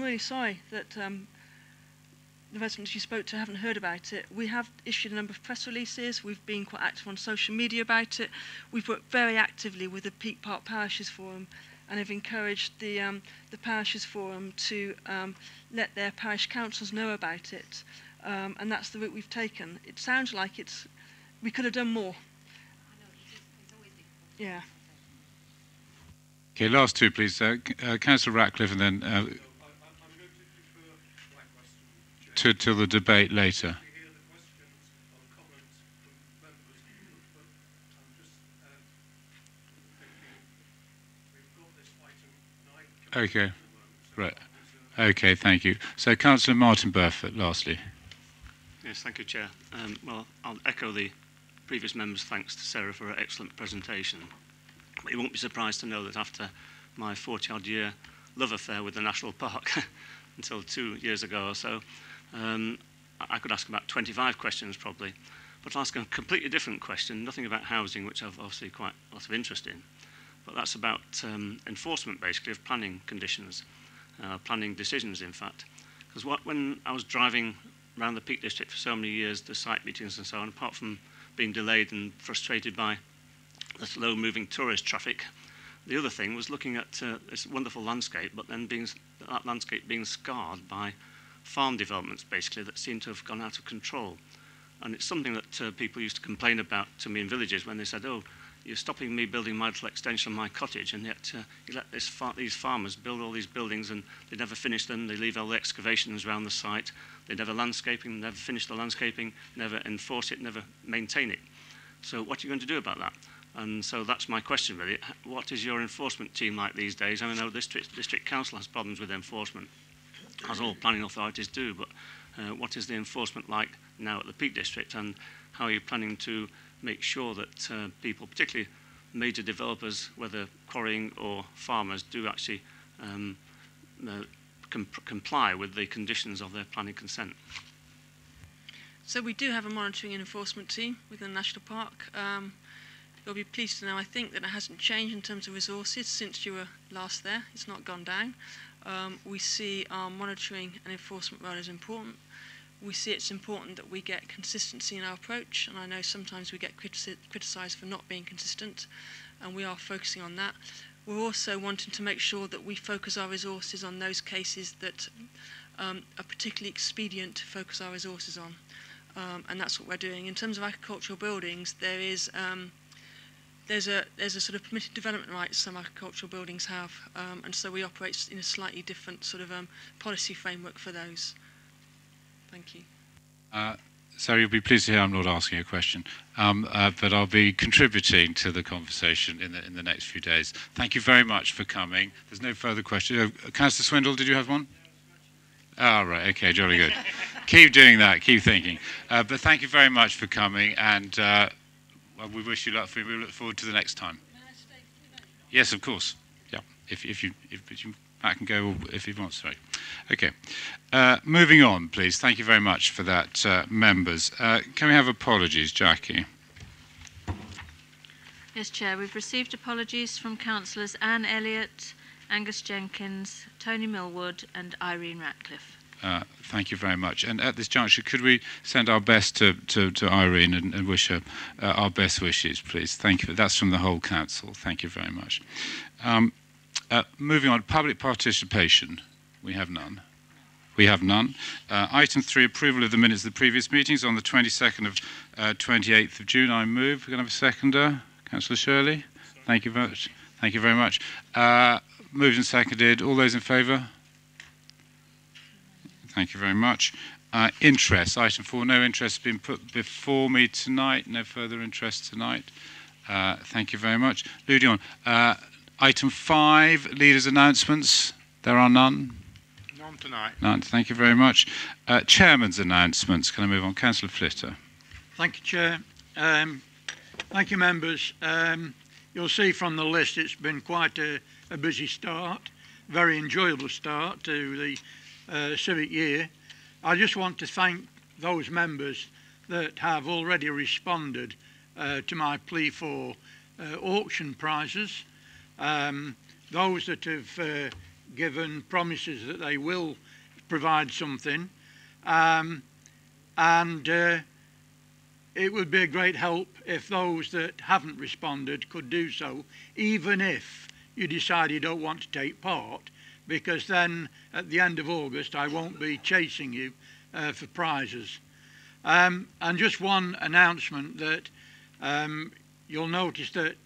Speaker 3: really sorry that the residents you spoke to haven't heard about it. We have issued a number of press releases. We've been quite active on social media about it. We've worked very actively with the Peak Park Parishes Forum, and have encouraged the Parishes Forum to let their parish councils know about it. And that's the route we've taken. It sounds like we could have done more. Yeah.
Speaker 1: Okay, last two, please. Councillor Ratcliffe, and then
Speaker 12: I'm going to defer my question
Speaker 1: till the debate later.
Speaker 12: to hear the questions or comments from members, but I'm just thinking we've got this item 9.
Speaker 1: Okay, right. Okay, thank you. So, Councillor Martin Burford, lastly.
Speaker 13: Yes, thank you, Chair. Well, I'll echo the previous members' thanks to Sarah for her excellent presentation. But you won't be surprised to know that after my 40-odd year love affair with the National Park, until 2 years ago or so, I could ask about 25 questions probably. But I'll ask a completely different question, nothing about housing, which I've obviously quite a lot of interest in. But that's about enforcement, basically, of planning conditions, planning decisions, in fact. Because when I was driving around the Peak District for so many years, the site meetings and so on, apart from being delayed and frustrated by the slow-moving tourist traffic, the other thing was looking at this wonderful landscape, but then that landscape being scarred by farm developments, basically, that seem to have gone out of control. And it's something that people used to complain about to me in villages when they said, oh, you're stopping me building my little extension on my cottage, and yet you let these farmers build all these buildings and they never finish them, they leave all the excavations around the site, they never landscaping, never finish the landscaping, never enforce it, never maintain it. So what are you going to do about that? And so that's my question, really. What is your enforcement team like these days? I know the district council has problems with enforcement, as all planning authorities do, but what is the enforcement like now at the Peak District, and how are you planning to make sure that people, particularly major developers, whether quarrying or farmers, do actually comply with the conditions of their planning consent?
Speaker 3: So we do have a monitoring and enforcement team within the National Park. You'll be pleased to know, I think, that it hasn't changed in terms of resources since you were last there. It's not gone down. We see our monitoring and enforcement role as important. We see it's important that we get consistency in our approach, and I know sometimes we get criticised for not being consistent, and we are focusing on that. We're also wanting to make sure that we focus our resources on those cases that are particularly expedient to focus our resources on, and that's what we're doing. In terms of agricultural buildings, there's a sort of permitted development rights some agricultural buildings have, and so we operate in a slightly different sort of policy framework for those. Thank you.
Speaker 1: Sarah, you'll be pleased to hear I'm not asking a question, but I'll be contributing to the conversation in the next few days. Thank you very much for coming. There's no further questions. Councillor Swindle, did you have one? Oh, right, okay, jolly good. Keep doing that, keep thinking. But thank you very much for coming, and well, we wish you luck. We look forward to the next time. Yes, of course. Yeah, if you back and go if you want. Sorry. Okay. Moving on, please. Thank you very much for that, members. Can we have apologies, Jackie?
Speaker 14: Yes, Chair. We've received apologies from Councillors Anne Elliott, Angus Jenkins, Tony Millwood and Irene Ratcliffe.
Speaker 1: Thank you very much. And at this juncture, could we send our best to Irene and wish her our best wishes, please? Thank you. That's from the whole council. Thank you very much. Moving on, public participation. We have none. We have none. Item 3, approval of the minutes of the previous meetings on the 22nd of 28th of June. I move. We're going to have a seconder. Councillor Shirley. Thank you very much. Thank you very much. Moved and seconded. All those in favour? Thank you very much. Interest. Item 4, no interest has been put before me tonight. No further interest tonight. Thank you very much. Moving on. Item 5, leaders' announcements. There are none.
Speaker 15: None tonight.
Speaker 1: None. Thank you very much. Chairman's announcements. Can I move on? Councillor Flitter.
Speaker 16: Thank you, Chair. Thank you, members. You'll see from the list it's been quite a busy start, very enjoyable start to the civic year. I just want to thank those members that have already responded to my plea for auction prizes, those that have given promises that they will provide something, and it would be a great help if those that haven't responded could do so, even if you decide you don't want to take part, because then at the end of August I won't be chasing you for prizes. And just one announcement that you'll notice that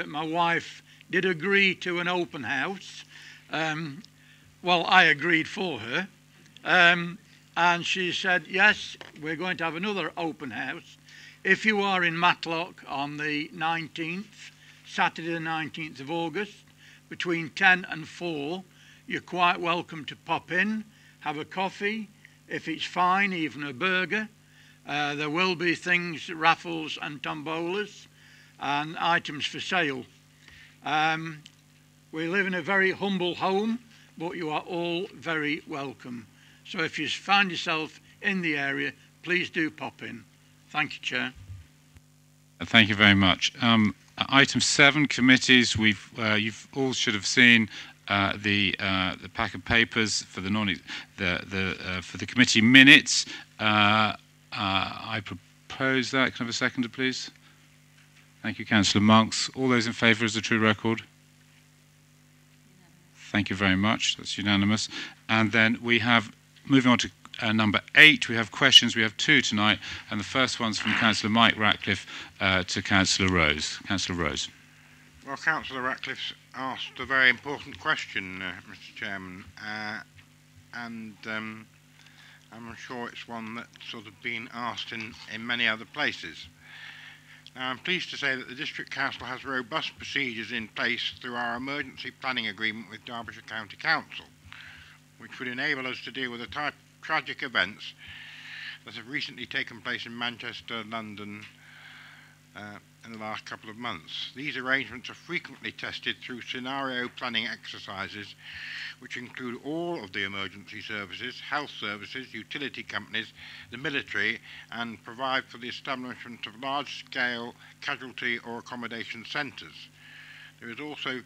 Speaker 16: my wife did agree to an open house. Well, I agreed for her, and she said, yes, we're going to have another open house. If you are in Matlock on the 19th, Saturday the 19th of August, between 10 and 4, you're quite welcome to pop in, have a coffee, if it's fine, even a burger. There will be things, raffles and tombolas, and items for sale. We live in a very humble home, but you are all very welcome. So if you find yourself in the area, please do pop in. Thank you, Chair.
Speaker 1: Thank you very much. Item 7, committees. You've all should have seen the pack of papers for the for the committee minutes. I propose that. Can I have a seconder, please? Thank you, Councillor Monks. All those in favour as a true record? Thank you very much. That's unanimous. And then we have, moving on to number 8, we have questions. We have 2 tonight, and the first one's from Councillor Mike Ratcliffe to Councillor Rose. Councillor Rose.
Speaker 15: Well, Councillor Ratcliffe's asked a very important question, Mr. Chairman, and I'm sure it's one that's sort of been asked in many other places. Now, I'm pleased to say that the District Council has robust procedures in place through our emergency planning agreement with Derbyshire County Council, which would enable us to deal with the type of tragic events that have recently taken place in Manchester, London, in the last couple of months. These arrangements are frequently tested through scenario planning exercises, which include all of the emergency services, health services, utility companies, the military, and provide for the establishment of large-scale casualty or accommodation centres. There is also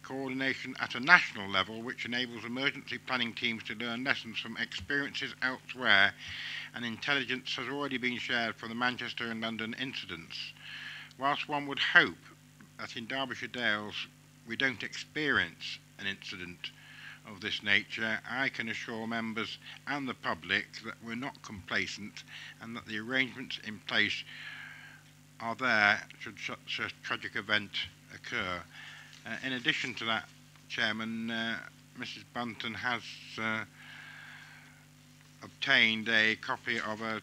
Speaker 15: coordination at a national level, which enables emergency planning teams to learn lessons from experiences elsewhere, and intelligence has already been shared from the Manchester and London incidents. Whilst one would hope that in Derbyshire Dales we don't experience an incident of this nature, I can assure members and the public that we're not complacent and that the arrangements in place are there should such a tragic event occur. In addition to that, Chairman, Mrs. Bunton has obtained a copy of a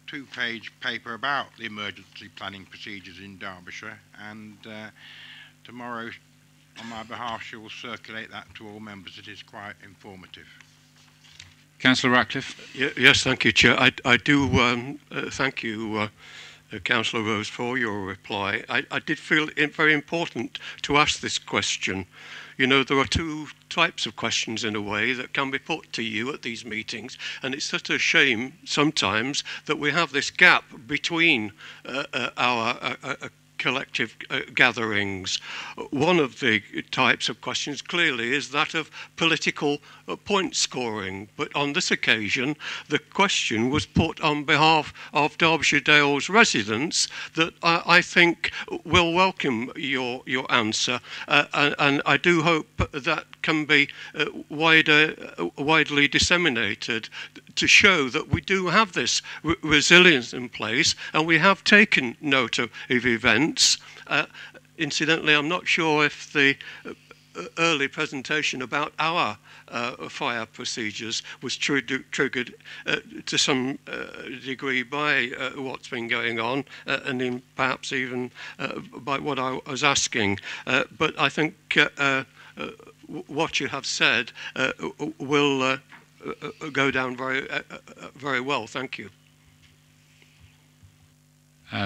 Speaker 15: 2-page paper about the emergency planning procedures in Derbyshire, and tomorrow on my behalf she will circulate that to all members. It is quite informative.
Speaker 1: Councillor Ratcliffe.
Speaker 5: Yes, thank you, Chair. I do thank you, Councillor Rose, for your reply. I did feel it very important to ask this question. You know, there are 2 types of questions in a way that can be put to you at these meetings, and it's such a shame sometimes that we have this gap between our
Speaker 12: collective gatherings. One of the types of questions clearly is that of political point scoring, but on this occasion the question was put on behalf of Derbyshire Dales residents that I think will welcome your answer, and I do hope that can be widely disseminated to show that we do have this resilience in place and we have taken note of events. Incidentally, I'm not sure if the early presentation about our fire procedures was triggered to some degree by what's been going on, and in perhaps even by what I was asking. But I think what you have said will go down very well. Thank you.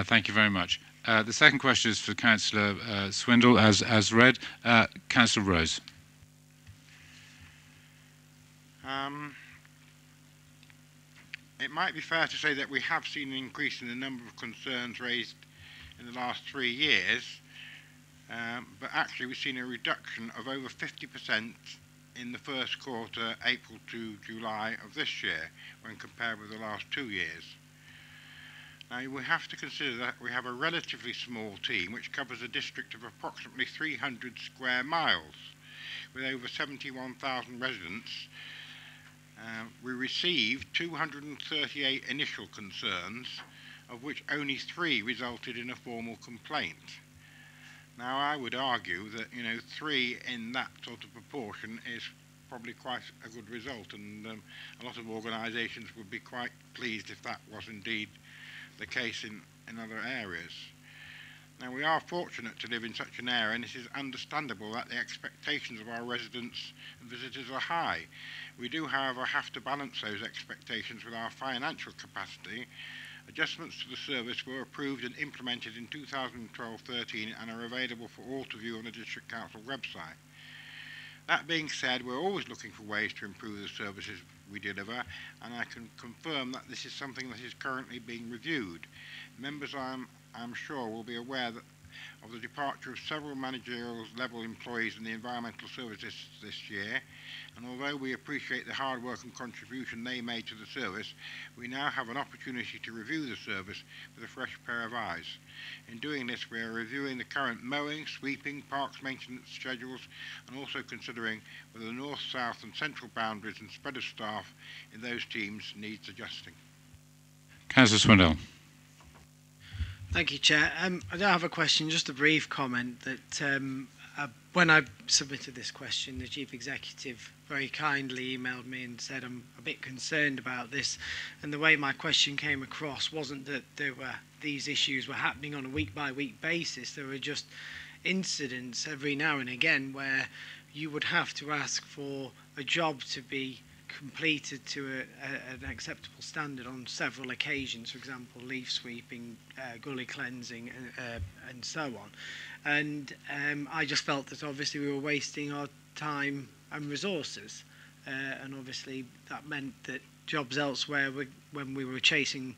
Speaker 1: Thank you very much. The second question is for Councillor Swindle, as read. Councillor Rose.
Speaker 15: It might be fair to say that we have seen an increase in the number of concerns raised in the last 3 years, but actually we've seen a reduction of over 50% in the first quarter, April to July of this year, when compared with the last 2 years. Now, we have to consider that we have a relatively small team which covers a district of approximately 300 square miles with over 71,000 residents. We received 238 initial concerns, of which only 3 resulted in a formal complaint. Now, I would argue that 3 in that sort of proportion is probably quite a good result, and a lot of organisations would be quite pleased if that was indeed the case in other areas. Now, we are fortunate to live in such an area, and it is understandable that the expectations of our residents and visitors are high. We do, however, have to balance those expectations with our financial capacity. Adjustments to the service were approved and implemented in 2012-13 and are available for all to view on the District Council website. That being said, we're always looking for ways to improve the services we deliver, and I can confirm that this is something that is currently being reviewed. Members, I'm sure, will be aware that of the departure of several managerial level employees in the environmental services this year, and although we appreciate the hard work and contribution they made to the service, we now have an opportunity to review the service with a fresh pair of eyes. In doing this, we are reviewing the current mowing, sweeping, parks maintenance schedules, and also considering whether the north, south and central boundaries and spread of staff in those teams needs adjusting.
Speaker 1: Councillor Swindle.
Speaker 17: Thank you, Chair. I don't have a question, just a brief comment that when I submitted this question, the Chief Executive very kindly emailed me and said I'm a bit concerned about this, and the way my question came across wasn't that these issues were happening on a week-by-week basis. There were just incidents every now and again where you would have to ask for a job to be completed to an acceptable standard on several occasions, for example, leaf sweeping, gully cleansing, and so on. And I just felt that obviously we were wasting our time and resources, and obviously that meant that jobs elsewhere, when we were chasing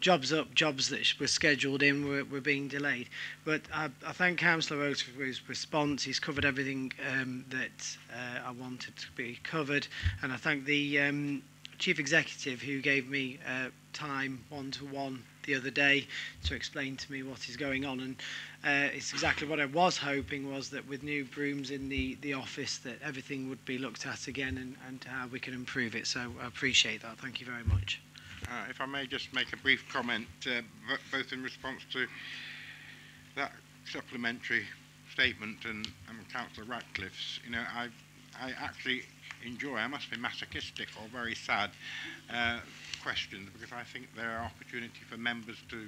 Speaker 17: jobs up, jobs that were scheduled in were being delayed. But I thank Councillor Rose for his response. He's covered everything that I wanted to be covered, and I thank the Chief Executive who gave me time one-to-one the other day to explain to me what is going on, and it's exactly what I was hoping, was that with new brooms in the office that everything would be looked at again and how we can improve it. So I appreciate that. Thank you very much.
Speaker 15: If I may just make a brief comment, both in response to that supplementary statement and Councillor Ratcliffe's. I actually enjoy, I must be masochistic or very sad, questions, because I think there are opportunity for members to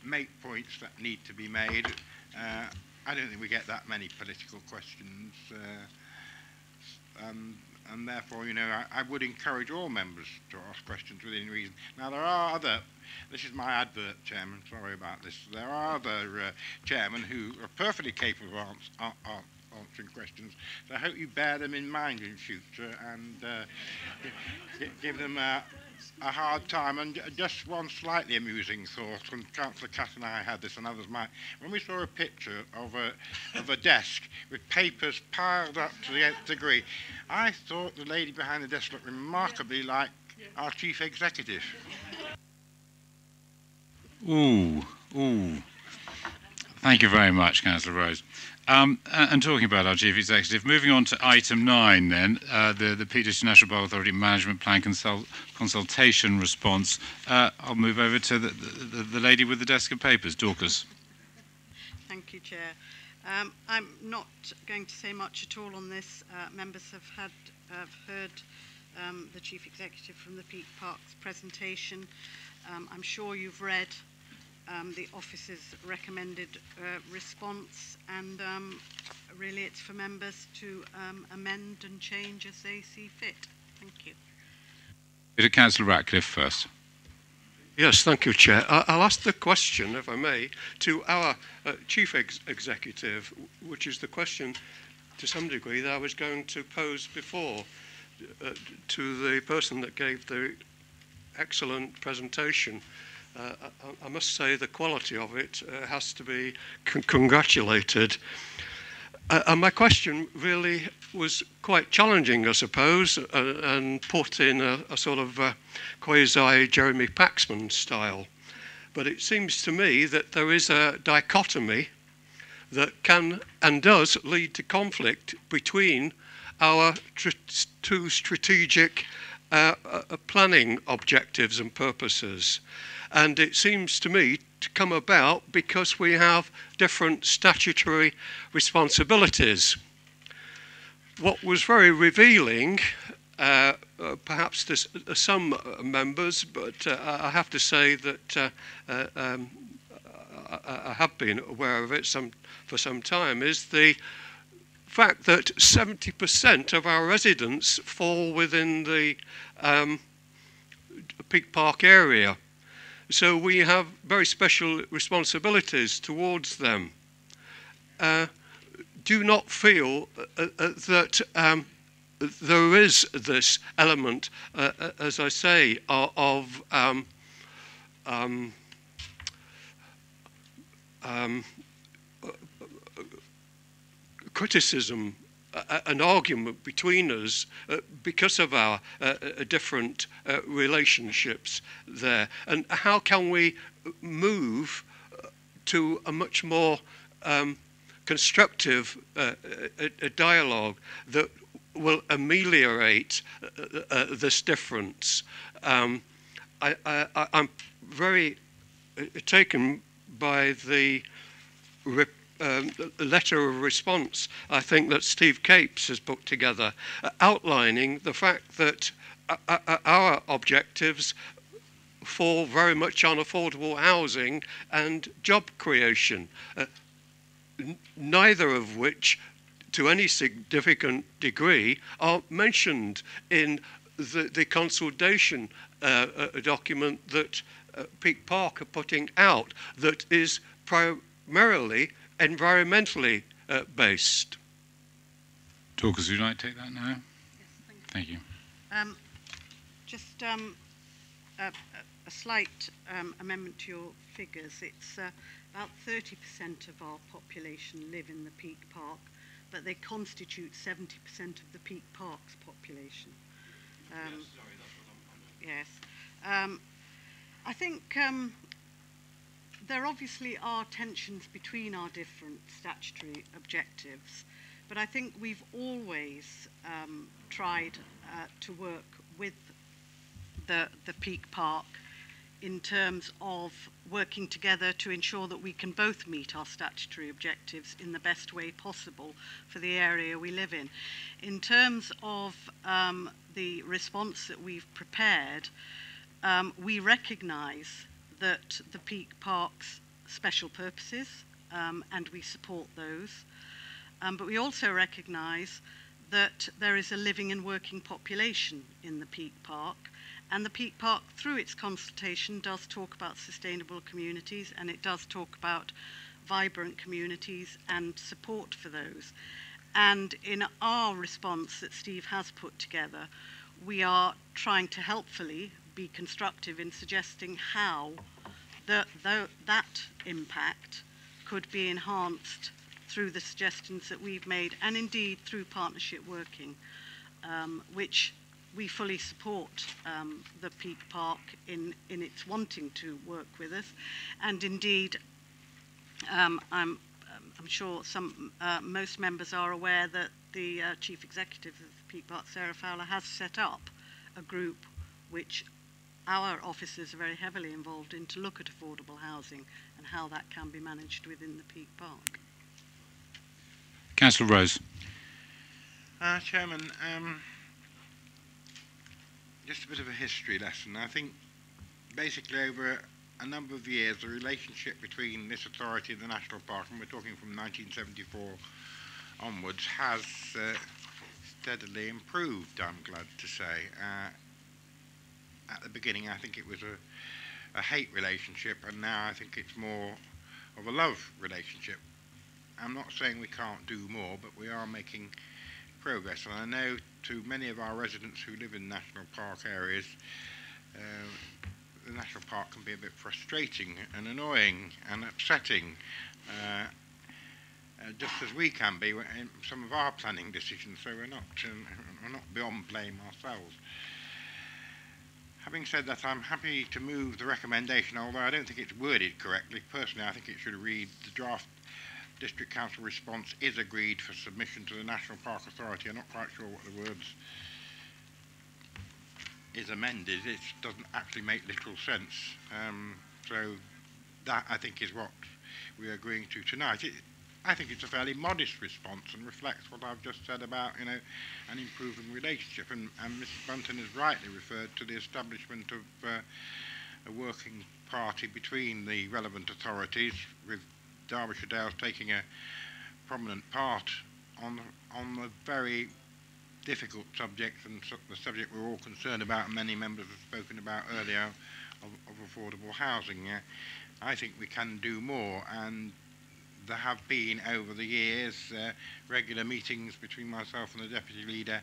Speaker 15: make points that need to be made. I don't think we get that many political questions, and therefore I would encourage all members to ask questions within reason. Now there are other, this is my advert, Chairman, sorry about this, there are other chairmen who are perfectly capable of answering questions, so I hope you bear them in mind in future and give them a hard time. And just one slightly amusing thought, and Councillor Catt and I had this and others might. When we saw a picture of a desk with papers piled up to the nth degree, I thought the lady behind the desk looked remarkably like our Chief Executive.
Speaker 1: Ooh. Thank you very much, Councillor Rose. And talking about our Chief Executive, moving on to item 9 then, the Peak District National Park Authority Management Plan consultation response. I'll move over to the lady with the desk of papers, Dorcas.
Speaker 18: Thank you, Chair. I'm not going to say much at all on this. Members have heard the Chief Executive from the Peak Parks presentation. I'm sure you've read the office's recommended response, and really it's for members to amend and change as they see fit. Thank you.
Speaker 1: Councillor Ratcliffe first.
Speaker 12: Yes, thank you, Chair. I'll ask the question, if I may, to our Chief Executive, which is the question, to some degree, that I was going to pose before to the person that gave the excellent presentation. I must say the quality of it has to be congratulated. And my question really was quite challenging, I suppose, and put in a sort of quasi-Jeremy Paxman style. But it seems to me that there is a dichotomy that can and does lead to conflict between our two strategic planning objectives and purposes. And it seems to me to come about because we have different statutory responsibilities. What was very revealing, perhaps to some members, but I have to say that I have been aware of it for some time, is the fact that 70% of our residents fall within the Peak Park area. So we have very special responsibilities towards them. Do not feel that there is this element, as I say, of criticism, an argument between us because of our different relationships there. And how can we move to a much more constructive dialogue that will ameliorate this difference? I'm very taken by the letter of response, I think, that Steve Capes has put together, outlining the fact that our objectives fall very much on affordable housing and job creation, neither of which, to any significant degree, are mentioned in the consultation document that Peak Park are putting out, that is primarily environmentally based.
Speaker 1: Dorcas, would you like to take that now? Yes, thank you.
Speaker 18: Just a slight amendment to your figures. It's about 30% of our population live in the Peak Park, but they constitute 70% of the Peak Park's population. Yes, sorry, that's what I'm yes. I think there obviously are tensions between our different statutory objectives, but I think we've always tried to work with the Peak Park in terms of working together to ensure that we can both meet our statutory objectives in the best way possible for the area we live in. In terms of the response that we've prepared, we recognise that the Peak Park's special purposes, and we support those. But we also recognise that there is a living and working population in the Peak Park, and the Peak Park, through its consultation, does talk about sustainable communities, and it does talk about vibrant communities and support for those. And in our response that Steve has put together, we are trying to helpfully be constructive in suggesting how that impact could be enhanced through the suggestions that we've made, and indeed through partnership working, which we fully support the Peak Park in its wanting to work with us. And indeed, I'm sure most members are aware that the Chief Executive of the Peak Park, Sarah Fowler, has set up a group which our officers are very heavily involved in to look at affordable housing and how that can be managed within the Peak Park.
Speaker 1: Councillor Rose.
Speaker 15: Chairman, just a bit of a history lesson. I think basically over a number of years the relationship between this authority and the National Park, and we're talking from 1974 onwards, has steadily improved, I'm glad to say. At the beginning I think it was a hate relationship, and now I think it's more of a love relationship. I'm not saying we can't do more, but we are making progress. And I know to many of our residents who live in national park areas, the national park can be a bit frustrating and annoying and upsetting, just as we can be in some of our planning decisions, so we're not beyond blame ourselves. Having said that, I'm happy to move the recommendation, although I don't think it's worded correctly. Personally, I think it should read: the draft District Council response is agreed for submission to the National Park Authority. I'm not quite sure what the words is amended. It doesn't actually make literal sense. So that, I think, is what we're agreeing to tonight. I think it's a fairly modest response and reflects what I've just said about, you know, an improving relationship. And Mrs. Bunton has rightly referred to the establishment of a working party between the relevant authorities, with Derbyshire Dales taking a prominent part on the very difficult subject, and the subject we're all concerned about, and many members have spoken about earlier, of affordable housing. I think we can do more, and there have been over the years regular meetings between myself and the Deputy Leader,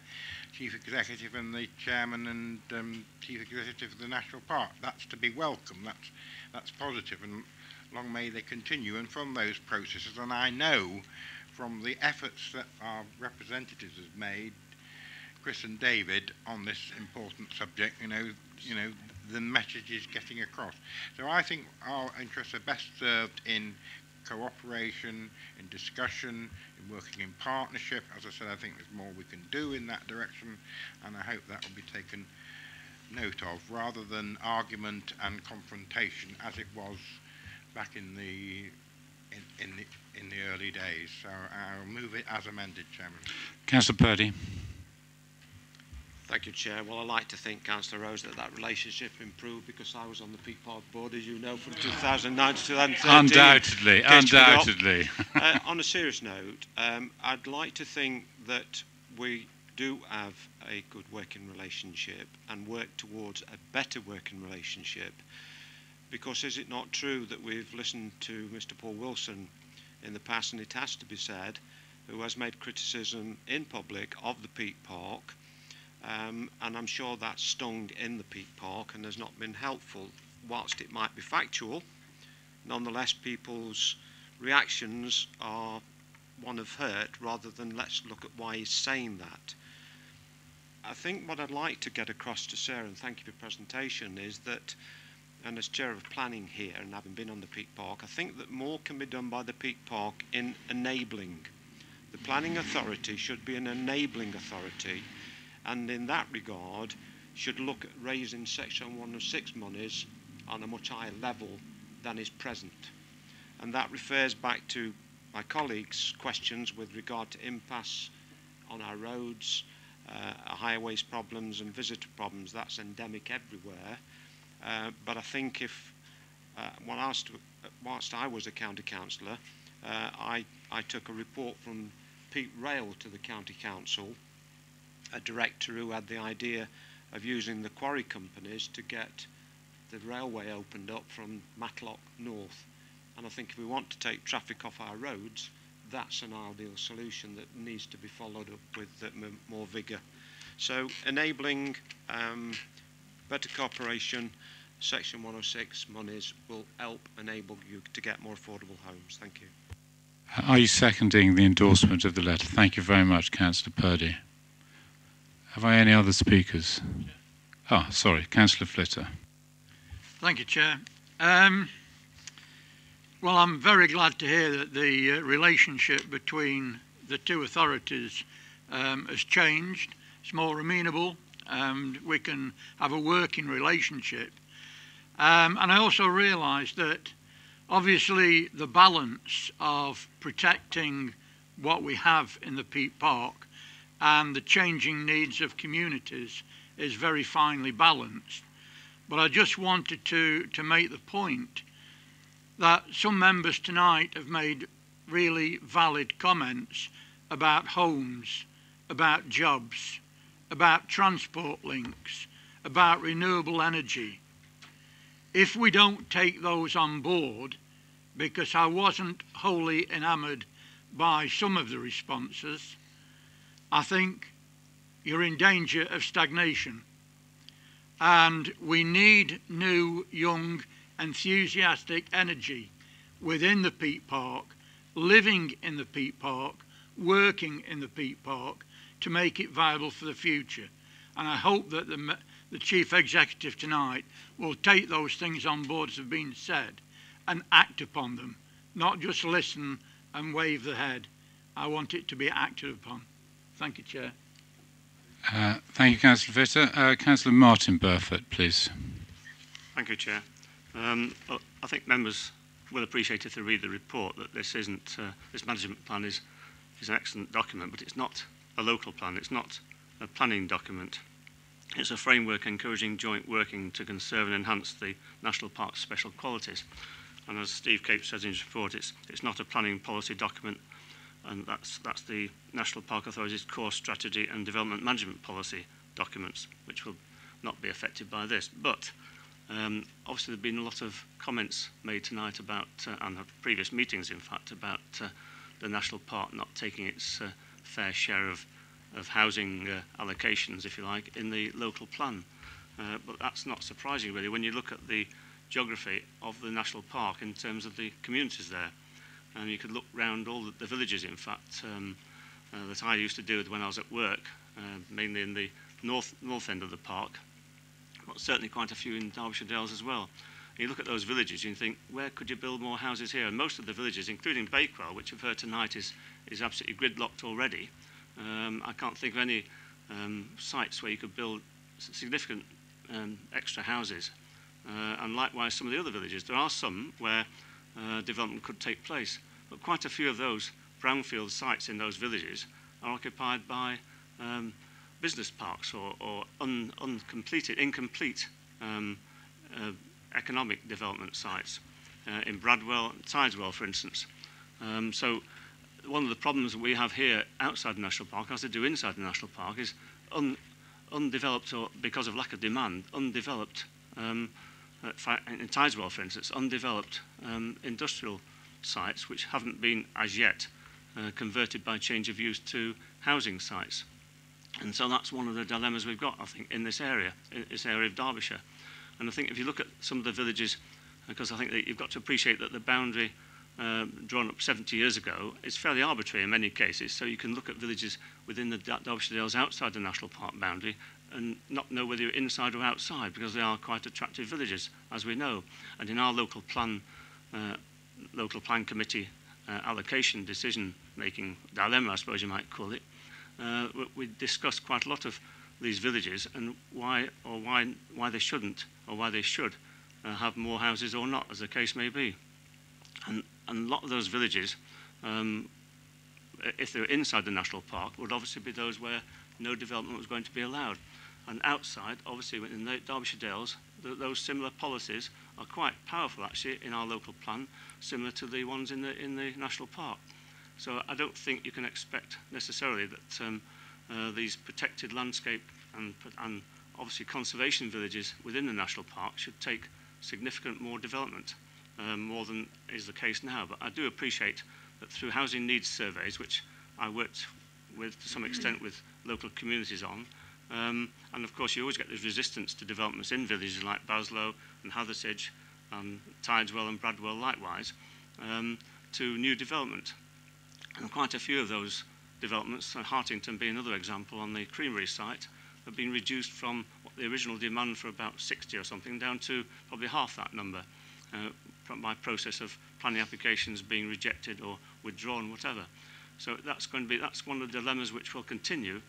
Speaker 15: Chief Executive and the Chairman and Chief Executive of the National Park. That's to be welcome, that's positive, and long may they continue. And from those processes, and I know from the efforts that our representatives have made, Chris and David, on this important subject, you know, the message is getting across. So I think our interests are best served in cooperation, in discussion, in working in partnership. As I said, I think there's more we can do in that direction, and I hope that will be taken note of, rather than argument and confrontation as it was back in the early days. So I'll move it as amended, Chairman.
Speaker 1: Councillor Purdy.
Speaker 5: Thank you, Chair. Well, I like to think, Councillor Rose, that relationship improved, because I was on the Peak Park Board, as you know, from 2009 to 2013.
Speaker 1: Undoubtedly.
Speaker 5: On a serious note, I'd like to think that we do have a good working relationship and work towards a better working relationship, because is it not true that we've listened to Mr. Paul Wilson in the past, and it has to be said, who has made criticism in public of the Peak Park, and I'm sure that's stung in the Peak Park and has not been helpful. Whilst it might be factual, nonetheless people's reactions are one of hurt, rather than let's look at why he's saying that. I think what I'd like to get across to Sarah, and thank you for your presentation, is that, and as Chair of Planning here and having been on the Peak Park, I think that more can be done by the Peak Park in enabling. The Planning Authority should be an enabling authority, and in that regard should look at raising Section 106 monies on a much higher level than is present. And that refers back to my colleagues' questions with regard to impasse on our roads, highways problems and visitor problems. That's endemic everywhere. But I think if, whilst I was a county councillor, I took a report from Pete Rail to the county council, a director who had the idea of using the quarry companies to get the railway opened up from Matlock north. And I think if we want to take traffic off our roads, that's an ideal solution that needs to be followed up with more vigour. So enabling
Speaker 19: better cooperation, Section 106 monies will help enable you to get more affordable homes. Thank you.
Speaker 1: Are you seconding the endorsement of the letter? Thank you very much, Councillor Purdy. Have I any other speakers? Ah, sorry, Councillor Flitter.
Speaker 16: Thank you, Chair. Well, I'm very glad to hear that the relationship between the two authorities has changed. It's more amenable and we can have a working relationship. And I also realise that obviously the balance of protecting what we have in the Peak Park and the changing needs of communities is very finely balanced. But I just wanted to make the point that some members tonight have made really valid comments about homes, about jobs, about transport links, about renewable energy. If we don't take those on board, because I wasn't wholly enamoured by some of the responses, I think you're in danger of stagnation. And we need new, young, enthusiastic energy within the Peak Park, living in the Peak Park, working in the Peak Park to make it viable for the future. And I hope that the Chief Executive tonight will take those things on board as have been said and act upon them, not just listen and wave the head. I want it to be acted upon. Thank you, Chair.
Speaker 1: Thank you, Councillor Fitter. Councillor Martin Burford, please.
Speaker 13: Thank you, Chair. I think members will appreciate if they read the report that this isn't this management plan is an excellent document, but it's not a local plan. It's not a planning document. It's a framework encouraging joint working to conserve and enhance the national park's special qualities. And as Steve Cape says in his report, it's not a planning policy document, and that's the National Park Authority's core strategy and development management policy documents, which will not be affected by this. But obviously there have been a lot of comments made tonight about, and previous meetings in fact, about the National Park not taking its fair share of housing allocations, if you like, in the local plan. But that's not surprising really when you look at the geography of the National Park in terms of the communities there. And you could look round all the villages, in fact, that I used to deal with when I was at work, mainly in the north end of the park, but certainly quite a few in Derbyshire Dales as well. And you look at those villages and you think, where could you build more houses here? And most of the villages, including Bakewell, which I've heard tonight is absolutely gridlocked already. I can't think of any sites where you could build significant extra houses. And likewise, some of the other villages. There are some where development could take place, but quite a few of those brownfield sites in those villages are occupied by business parks or incomplete economic development sites in Bradwell and Tideswell, for instance. So one of the problems that we have here outside the National Park, as they do inside the National Park, is undeveloped, or because of lack of demand, undeveloped, in Tideswell, for instance, undeveloped industrial sites which haven't been as yet converted by change of use to housing sites. And so that's one of the dilemmas we've got, I think, in this area of Derbyshire. And I think if you look at some of the villages, because I think that you've got to appreciate that the boundary drawn up 70 years ago is fairly arbitrary in many cases, so you can look at villages within the Derbyshire Dales outside the National Park boundary and not know whether you're inside or outside, because they are quite attractive villages, as we know. And in our local plan committee allocation decision-making dilemma, I suppose you might call it, we discussed quite a lot of these villages and why they shouldn't, or why they should have more houses or not, as the case may be. And a lot of those villages, if they're inside the National Park, would obviously be those where no development was going to be allowed. And outside, obviously, in the Derbyshire Dales, those similar policies are quite powerful, actually, in our local plan, similar to the ones in the National Park. So I don't think you can expect necessarily that these protected landscape and obviously conservation villages within the National Park should take significant more development, more than is the case now. But I do appreciate that through housing needs surveys, which I worked with to some extent with local communities on, And of course, you always get this resistance to developments in villages like Baslow and Hathersage and Tideswell and Bradwell likewise, to new development. And quite a few of those developments, Hartington being another example on the creamery site, have been reduced from what the original demand for about 60 or something down to probably half that number by process of planning applications being rejected or withdrawn, whatever. So that's one of the dilemmas which will continue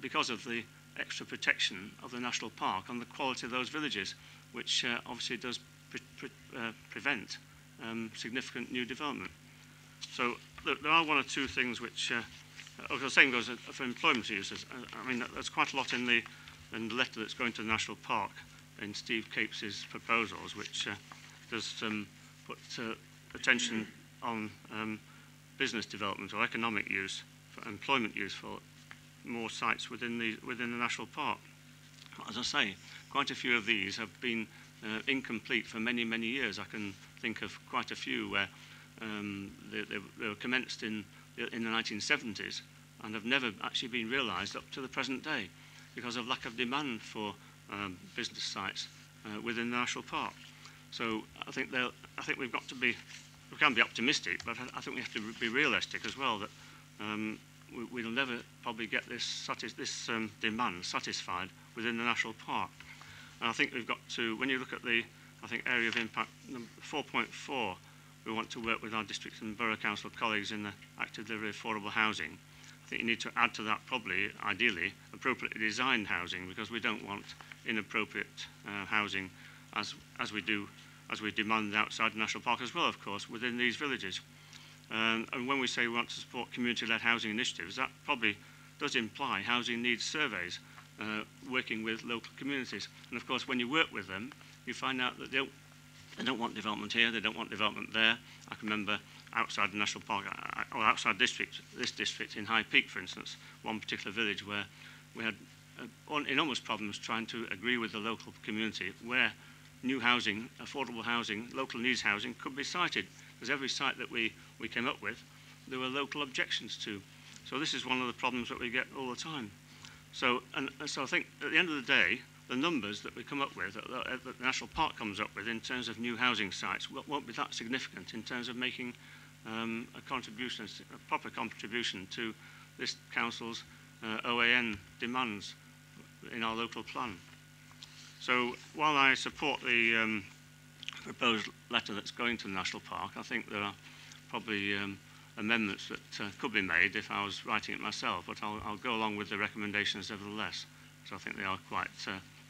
Speaker 13: because of the extra protection of the national park on the quality of those villages, which obviously does prevent significant new development. So there are one or two things which, the same goes for employment uses. I mean, there's quite a lot in the letter that's going to the national park in Steve Capes's proposals, which does put attention on business development or economic use, for employment use for more sites within the national park. As I say, quite a few of these have been incomplete for many, many years. I can think of quite a few where they were commenced in the 1970s and have never actually been realised up to the present day because of lack of demand for business sites within the national park. So I think we've got to be, we can be optimistic, but I think we have to be realistic as well, that we'll never probably get this demand satisfied within the national park. And I think we've got to, when you look at the, I think, area of impact 4.4, we want to work with our district and borough council colleagues in the active delivery of affordable housing. I think you need to add to that probably, ideally, appropriately designed housing, because we don't want inappropriate housing as we demand outside the national park as well, of course, within these villages. And when we say we want to support community-led housing initiatives, that probably does imply housing needs surveys, working with local communities. And of course, when you work with them, you find out that they don't want development here, they don't want development there. I can remember outside the national park, or outside this district in High Peak, for instance, one particular village where we had enormous problems trying to agree with the local community where new housing, affordable housing, local needs housing could be sited. Because every site that we came up with, there were local objections to. So this is one of the problems that we get all the time. So I think at the end of the day, the numbers that we come up with, that the National Park comes up with in terms of new housing sites, won't be that significant in terms of making a proper contribution to this council's OAN demands in our local plan. So while I support the proposed letter that's going to the National Park, I think there are probably amendments that could be made if I was writing it myself, but I'll go along with the recommendations nevertheless. So I think they are quite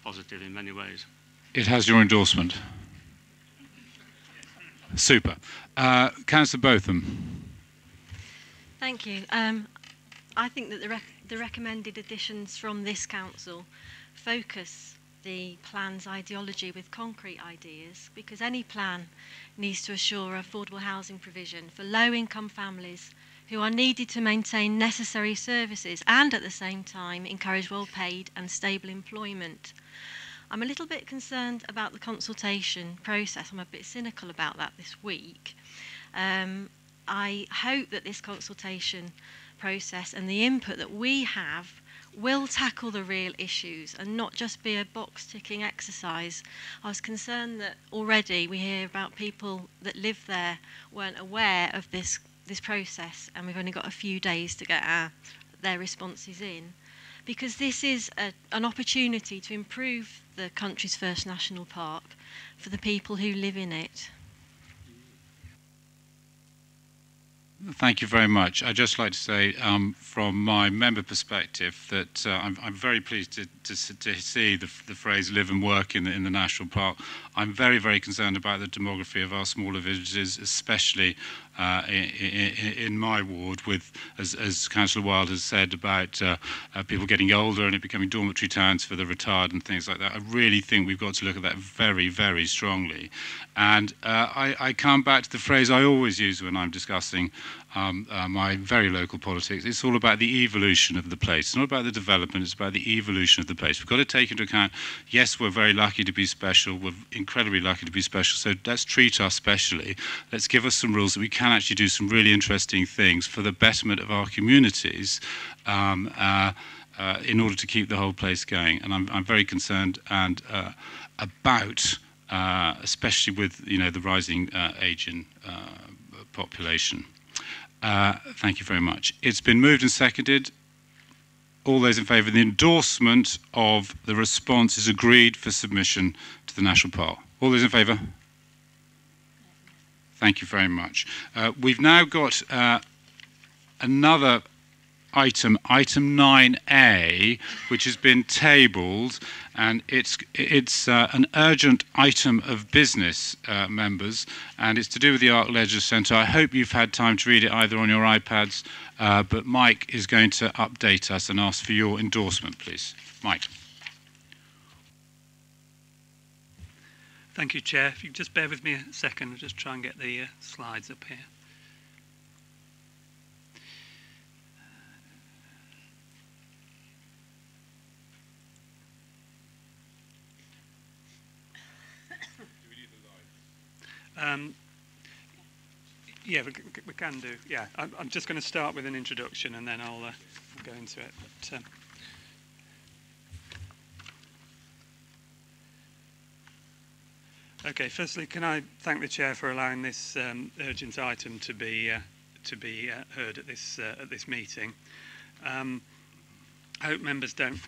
Speaker 13: positive in many ways.
Speaker 1: It has your endorsement. Super. Councillor Botham.
Speaker 14: Thank you. I think that the recommended additions from this council focus the plan's ideology with concrete ideas, because any plan needs to assure affordable housing provision for low-income families who are needed to maintain necessary services and at the same time encourage well-paid and stable employment. I'm a little bit concerned about the consultation process. I'm a bit cynical about that this week. I hope that this consultation process and the input that we have will tackle the real issues and not just be a box-ticking exercise. I was concerned that already we hear about people that live there weren't aware of this process, and we've only got a few days to get their responses in. Because this is an opportunity to improve the country's first national park for the people who live in it.
Speaker 1: Thank you very much. I'd just like to say, from my member perspective, that I'm very pleased to see the phrase "live and work" in the national park. I'm very, very concerned about the demography of our smaller villages, especially in my ward, with, as Councillor Wilde has said, about people getting older and it becoming dormitory towns for the retired and things like that. I really think we've got to look at that very, very strongly. And I come back to the phrase I always use when I'm discussing my very local politics. It's all about the evolution of the place. It's not about the development, it's about the evolution of the place. We've got to take into account, yes, we're very lucky to be special, we're incredibly lucky to be special, so let's treat us specially. Let's give us some rules that we can actually do some really interesting things for the betterment of our communities, in order to keep the whole place going. And I'm very concerned and about, especially with the rising aging population. Thank you very much. It's been moved and seconded. All those in favour of the endorsement of the response is agreed for submission to the National Park. All those in favour? Thank you very much. We've now got another item 9A, which has been tabled, and it's an urgent item of business, members, and it's to do with the Arc Leisure Centre. I hope you've had time to read it either on your iPads, but Mike is going to update us and ask for your endorsement, please. Mike.
Speaker 2: Thank you, Chair. If you could just bear with me a second, I'll just try and get the slides up here. Yeah, we can do. Yeah, I'm just going to start with an introduction and then I'll go into it. But, okay, firstly, can I thank the Chair for allowing this urgent item to be heard at this meeting. I hope members don't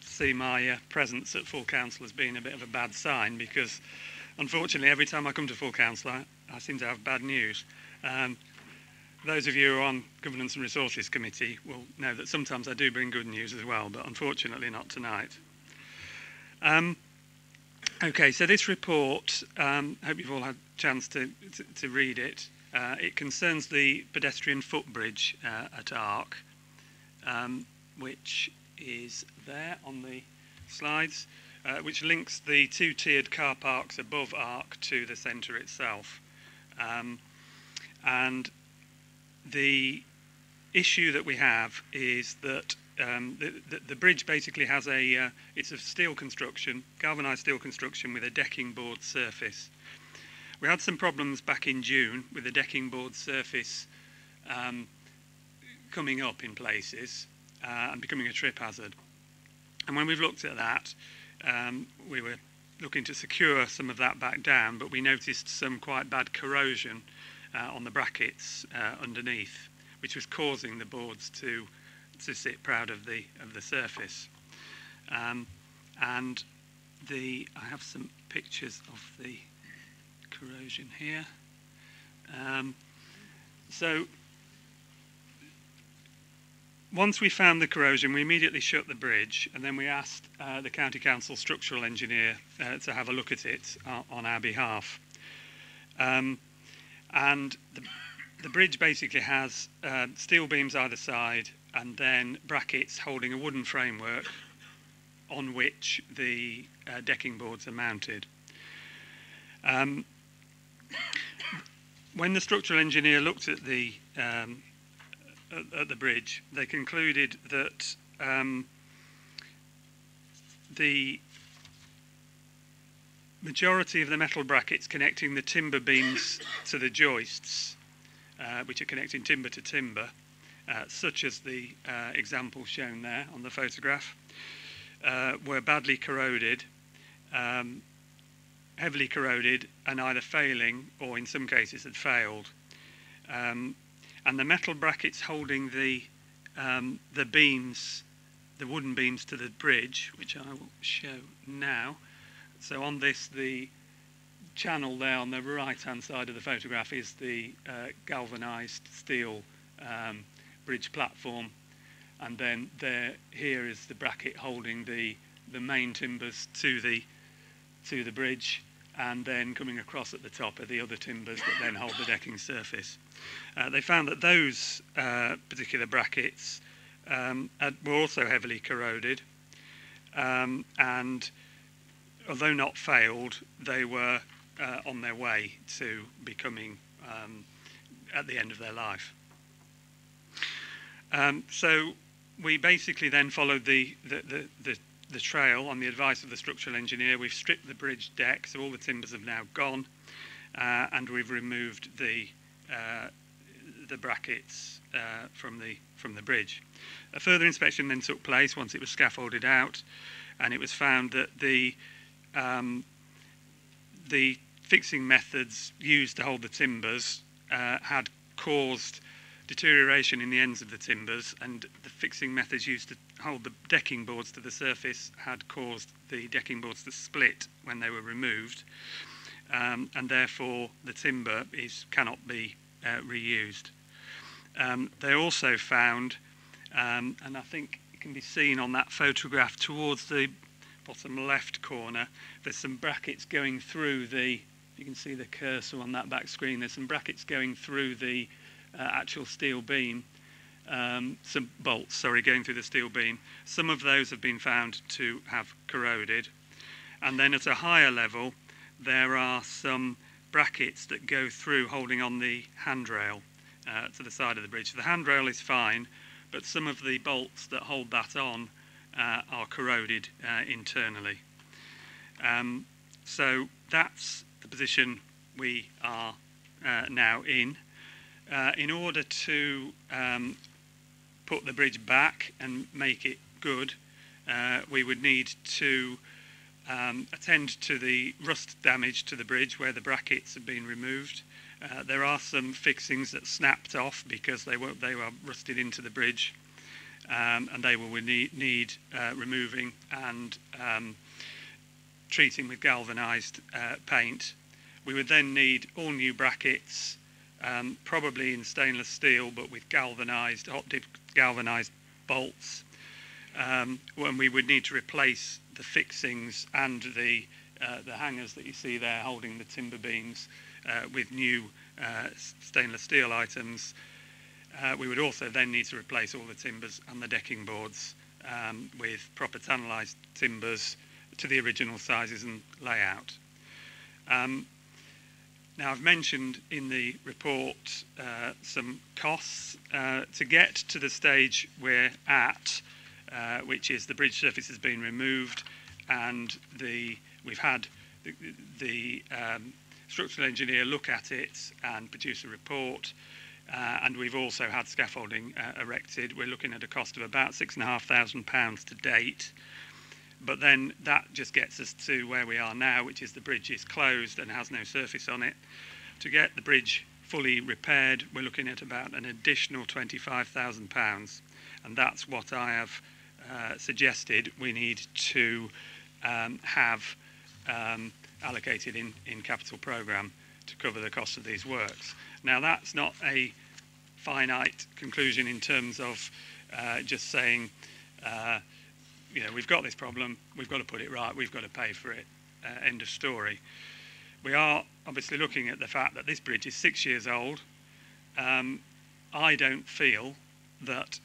Speaker 2: see my presence at full council as being a bit of a bad sign, because unfortunately every time I come to full council I seem to have bad news. Those of you who are on Governance and Resources Committee will know that sometimes I do bring good news as well, but unfortunately not tonight. Okay, so this report, I hope you've all had a chance to read it. It concerns the pedestrian footbridge at Arc, which is there on the slides, which links the two-tiered car parks above Arc to the centre itself. And the issue that we have is that the bridge basically has it's a steel construction, galvanised steel construction with a decking board surface. We had some problems back in June with the decking board surface coming up in places and becoming a trip hazard. And when we've looked at that, we were looking to secure some of that back down, but we noticed some quite bad corrosion on the brackets underneath, which was causing the boards to sit proud of the surface. And I have some pictures of the corrosion here. So once we found the corrosion, we immediately shut the bridge, and then we asked the County Council structural engineer to have a look at it on our behalf. And the bridge basically has steel beams either side, and then brackets holding a wooden framework on which the decking boards are mounted. When the structural engineer looked at the bridge, they concluded that the majority of the metal brackets connecting the timber beams to the joists, which are connecting timber to timber, such as the example shown there on the photograph, were badly corroded, heavily corroded, and either failing or in some cases had failed. And the metal brackets holding the beams, the wooden beams to the bridge, which I will show now. So on this, the channel there on the right-hand side of the photograph is the galvanised steel bridge platform, and then here is the bracket holding the main timbers to the bridge, and then coming across at the top are the other timbers that then hold the decking surface. They found that those particular brackets were also heavily corroded, and although not failed, they were on their way to becoming at the end of their life. So we basically then followed the trail on the advice of the structural engineer. We've stripped the bridge deck, so all the timbers have now gone, and we've removed the the brackets from the bridge. A further inspection then took place once it was scaffolded out, and it was found that the fixing methods used to hold the timbers had caused deterioration in the ends of the timbers, and the fixing methods used to hold the decking boards to the surface had caused the decking boards to split when they were removed, and therefore the timber cannot be reused. They also found, and I think it can be seen on that photograph towards the bottom left corner, there's some brackets going through the, you can see the cursor on that back screen, there's some brackets going through the actual steel beam, some bolts, sorry, going through the steel beam. Some of those have been found to have corroded. And then at a higher level, there are some brackets that go through holding on the handrail to the side of the bridge. The handrail is fine, but some of the bolts that hold that on are corroded internally. So that's the position we are now in. In order to put the bridge back and make it good, we would need to attend to the rust damage to the bridge where the brackets have been removed. There are some fixings that snapped off because they were rusted into the bridge, and they will need removing and treating with galvanised paint. We would then need all new brackets, probably in stainless steel, but with galvanised, hot-dip galvanised bolts. When we would need to replace the fixings and the hangers that you see there holding the timber beams with new stainless steel items. We would also then need to replace all the timbers and the decking boards with proper tannelised timbers to the original sizes and layout. Now, I've mentioned in the report some costs to get to the stage we're at, which is the bridge surface has been removed, and we've had the structural engineer look at it and produce a report, and we've also had scaffolding erected. We're looking at a cost of about £6,500 to date. But then that just gets us to where we are now, which is the bridge is closed and has no surface on it. To get the bridge fully repaired, we're looking at about an additional £25,000, and that's what I have suggested we need to have allocated in capital programme to cover the cost of these works. Now, that's not a finite conclusion in terms of just saying, you know, we've got this problem, we've got to put it right, we've got to pay for it, end of story. We are obviously looking at the fact that this bridge is 6 years old. I don't feel that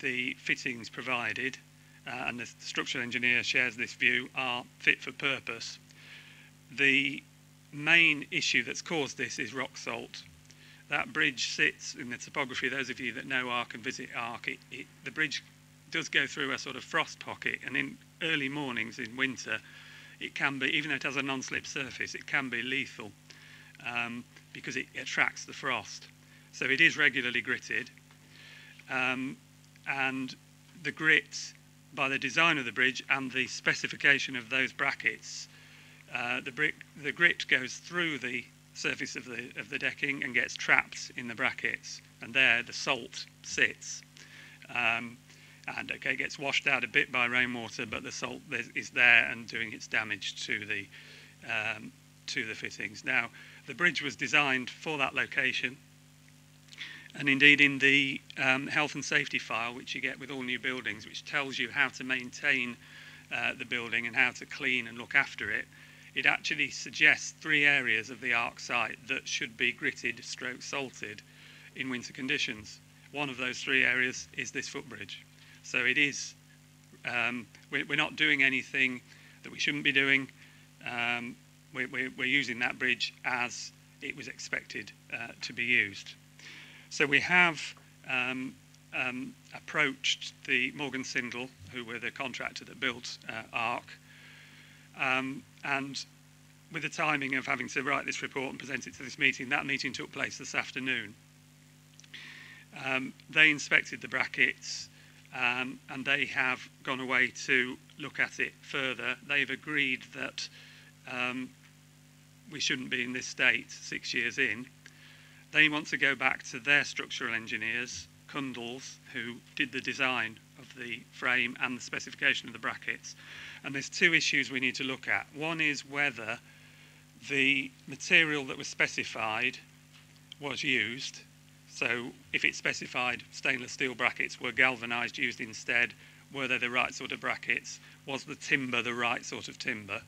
Speaker 2: the fittings provided, and the structural engineer shares this view, are fit for purpose. The main issue that's caused this is rock salt. That bridge sits in the topography, those of you that know Ark and visit Ark, the bridge does go through a sort of frost pocket, and in early mornings in winter it can be, even though it has a non-slip surface, it can be lethal because it attracts the frost. So it is regularly gritted, and the grit, by the design of the bridge and the specification of those brackets, the grit goes through the surface of the decking and gets trapped in the brackets, and there the salt sits. And okay, it gets washed out a bit by rainwater, but the salt is there and doing its damage to the fittings. Now, the bridge was designed for that location, and indeed in the health and safety file, which you get with all new buildings, which tells you how to maintain the building and how to clean and look after it, it actually suggests 3 areas of the Ark site that should be gritted stroke salted in winter conditions. One of those 3 areas is this footbridge. So it is, we're not doing anything that we shouldn't be doing. We're using that bridge as it was expected to be used. So we have approached the Morgan Sindall, who were the contractor that built Ark, and with the timing of having to write this report and present it to this meeting, that meeting took place this afternoon. They inspected the brackets, and they have gone away to look at it further. They've agreed that we shouldn't be in this state 6 years in. They want to go back to their structural engineers, Cundalls, who did the design of the frame and the specification of the brackets. And there's two issues we need to look at. One is whether the material that was specified was used. So if it specified stainless steel brackets were galvanised, used instead, were they the right sort of brackets? Was the timber the right sort of timber?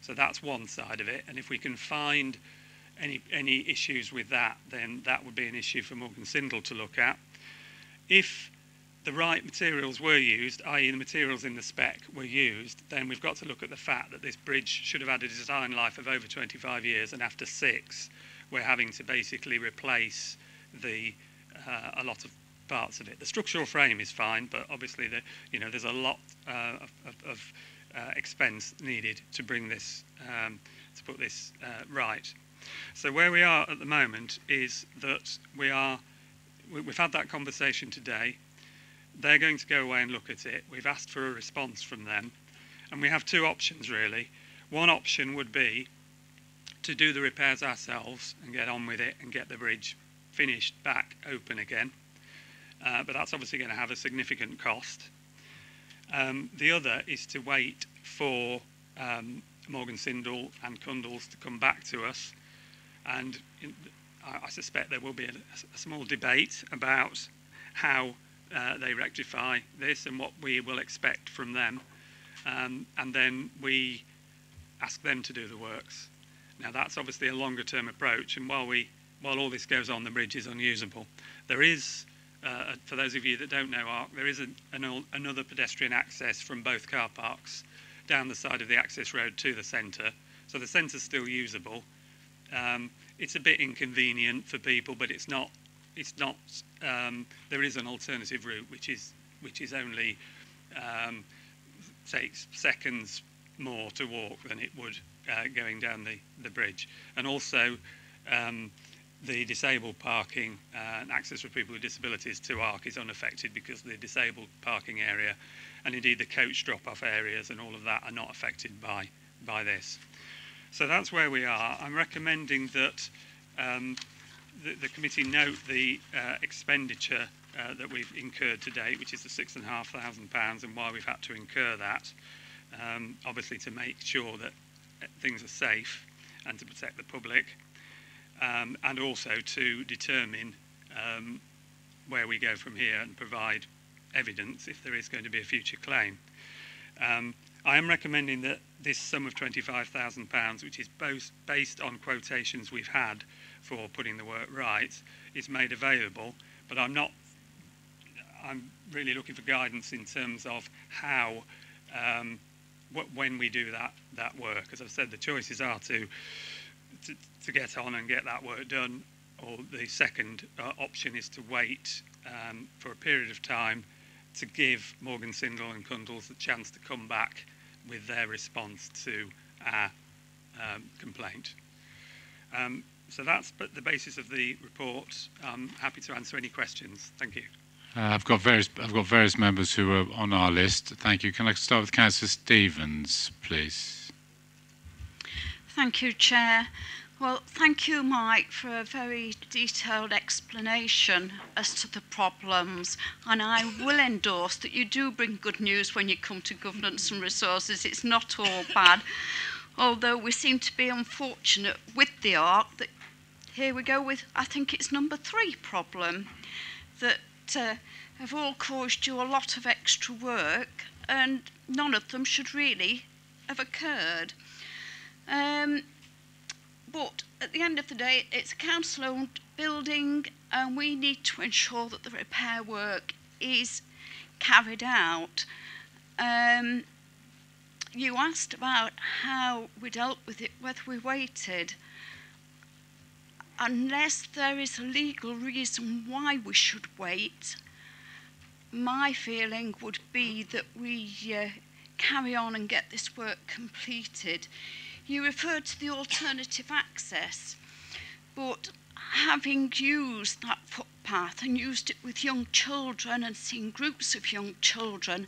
Speaker 2: So that's one side of it. And if we can find any issues with that, then that would be an issue for Morgan Sindall to look at. If the right materials were used, i.e. the materials in the spec were used, then we've got to look at the fact that this bridge should have had a design life of over 25 years, and after 6, we're having to basically replace a lot of parts of it. The structural frame is fine, but obviously there's a lot of expense needed to bring this, to put this right. So where we are at the moment is that we've had that conversation today. They're going to go away and look at it. We've asked for a response from them. And we have two options, really. One option would be to do the repairs ourselves and get on with it and get the bridge finished back open again. But that's obviously going to have a significant cost. The other is to wait for Morgan Sindall and Cundalls to come back to us. And I suspect there will be a small debate about how they rectify this and what we will expect from them, and then we ask them to do the works. Now that's obviously a longer term approach, and while all this goes on, the bridge is unusable. There is, for those of you that don't know ARC, there is another pedestrian access from both car parks down the side of the access road to the centre, so the centre's still usable. It's a bit inconvenient for people, but it's not. There is an alternative route, which is only takes seconds more to walk than it would going down the bridge. And also, the disabled parking and access for people with disabilities to ARC is unaffected because the disabled parking area, and indeed the coach drop-off areas and all of that, are not affected by this. So that's where we are. I'm recommending that the committee note the expenditure that we've incurred to date, which is the £6,500, and why we've had to incur that, obviously to make sure that things are safe and to protect the public, and also to determine where we go from here and provide evidence if there is going to be a future claim. I am recommending that this sum of £25,000, which is both based on quotations we've had for putting the work right, is made available, but I'm really looking for guidance in terms of how, when we do that work. As I've said, the choices are to get on and get that work done, or the second option is to wait for a period of time to give Morgan Sindall and Cundalls the chance to come back with their response to our complaint. So that's the basis of the report. I'm happy to answer any questions. Thank you.
Speaker 1: I've got various members who are on our list. Thank you. Can I start with Councillor Stevens, please?
Speaker 20: Thank you, Chair. Well, thank you, Mike, for a very detailed explanation as to the problems, and I will endorse that you do bring good news when you come to governance and resources. It's not all bad, although we seem to be unfortunate with the ARC that here we go with, I think it's number 3 problem, that have all caused you a lot of extra work, and none of them should really have occurred. But at the end of the day, it's a council-owned building, and we need to ensure that the repair work is carried out. You asked about how we dealt with it, whether we waited. Unless there is a legal reason why we should wait, my feeling would be that we carry on and get this work completed. You referred to the alternative access. But having used that footpath and used it with young children and seen groups of young children,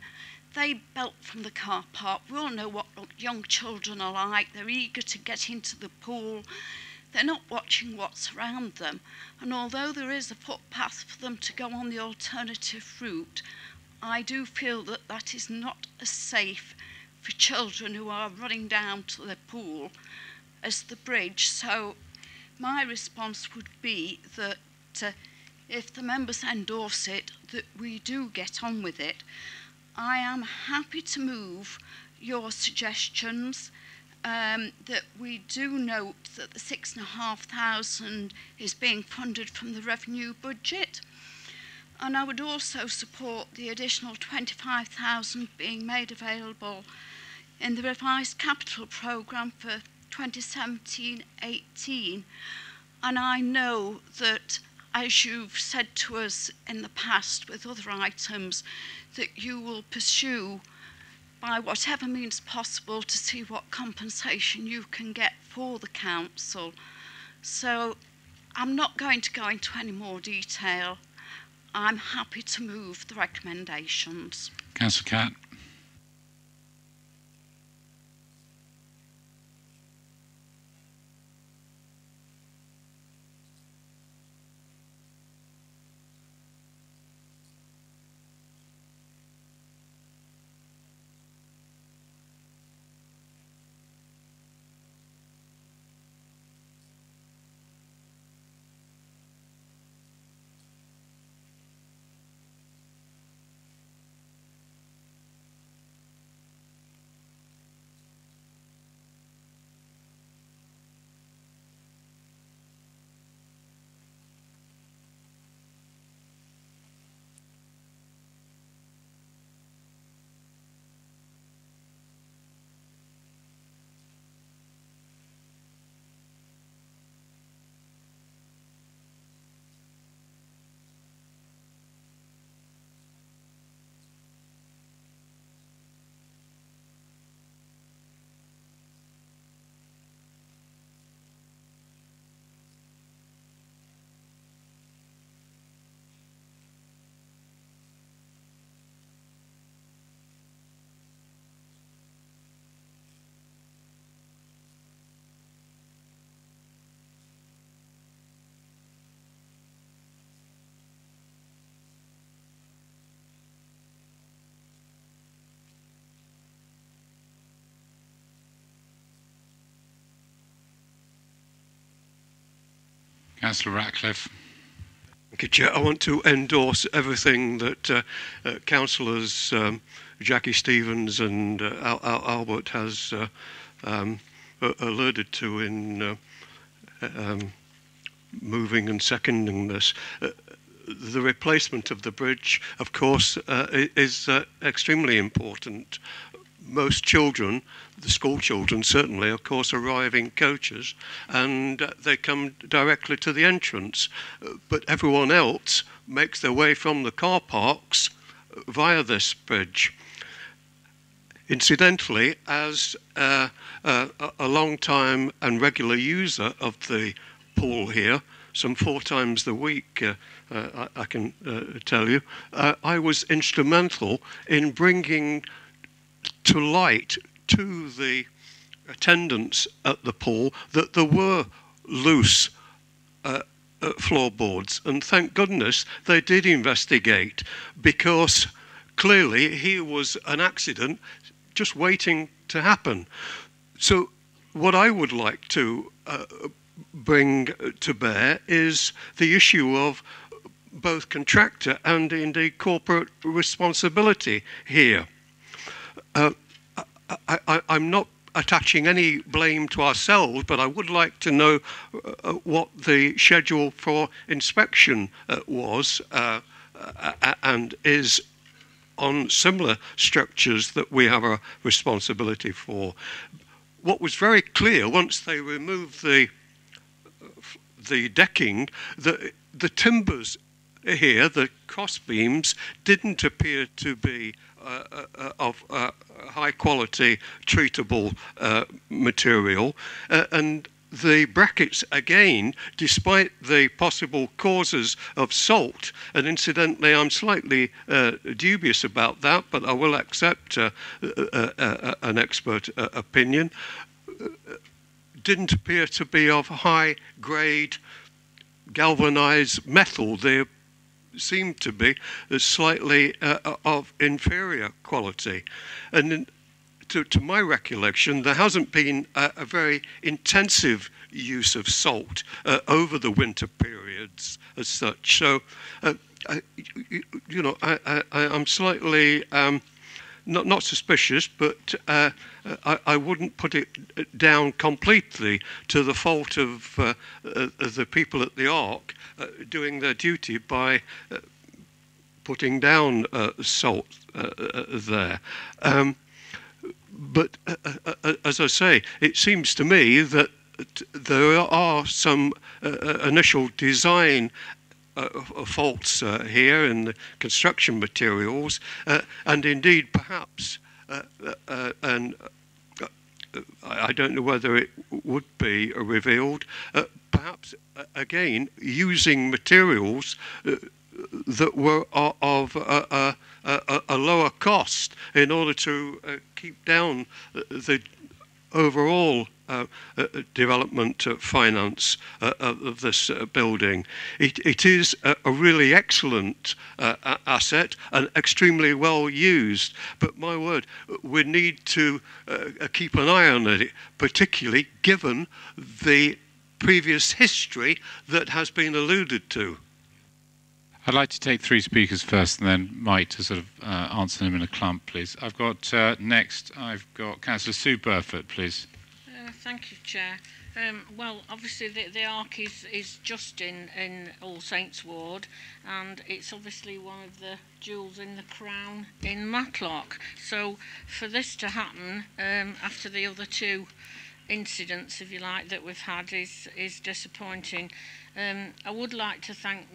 Speaker 20: they belt from the car park. We all know what young children are like. They're eager to get into the pool. They're not watching what's around them. And although there is a footpath for them to go on the alternative route, I do feel that that is not as safe for children who are running down to the pool as the bridge. So my response would be that if the members endorse it, that we do get on with it. I am happy to move your suggestions, that we do note that the 6,500 is being funded from the revenue budget. And I would also support the additional 25,000 being made available in the revised capital programme for 2017-18. And I know that, as you've said to us in the past with other items, that you will pursue by whatever means possible to see what compensation you can get for the council. So I'm not going to go into any more detail. I'm happy to move the recommendations.
Speaker 1: Councillor Catt. Councillor Ratcliffe.
Speaker 12: Thank you, Chair. I want to endorse everything that Councillors Jackie Stevens and Albert has alluded to in moving and seconding this. The replacement of the bridge, of course, is extremely important. Most children, the school children certainly, of course, arrive in coaches and they come directly to the entrance. But everyone else makes their way from the car parks via this bridge. Incidentally, as a long time and regular user of the pool here, some 4 times a week, I can tell you, I was instrumental in bringing to light to the attendants at the pool that there were loose floorboards, and thank goodness they did investigate, because clearly here was an accident just waiting to happen. So what I would like to bring to bear is the issue of both contractor and indeed corporate responsibility here. I'm not attaching any blame to ourselves, but I would like to know what the schedule for inspection was and is on similar structures that we have a responsibility for. What was very clear once they removed the decking, the timbers here, the cross beams, didn't appear to be of high quality treatable material, and the brackets again, despite the possible causes of salt, and incidentally I'm slightly dubious about that, but I will accept an expert opinion, didn't appear to be of high grade galvanized metal. They seemed to be slightly of inferior quality. And to my recollection, there hasn't been a very intensive use of salt over the winter periods as such. So, I'm slightly not suspicious, but I wouldn't put it down completely to the fault of the people at the Ark doing their duty by putting down salt there. But as I say, it seems to me that there are some initial design faults here in the construction materials, and indeed perhaps, and I don't know whether it would be revealed, perhaps again using materials that were of a lower cost in order to keep down the overall development finance of this building. It is a really excellent asset and extremely well used, but my word, we need to keep an eye on it, particularly given the previous history that has been alluded to.
Speaker 1: I'd like to take three speakers first, and then Mike to sort of answer them in a clump, please. I've got next, I've got Councillor Sue Burfoot, please.
Speaker 21: Thank you, Chair. Well, obviously the Ark is just in All Saints Ward, and it's obviously one of the jewels in the crown in Matlock. So for this to happen after the other two incidents, if you like, that we've had is disappointing. I would like to thank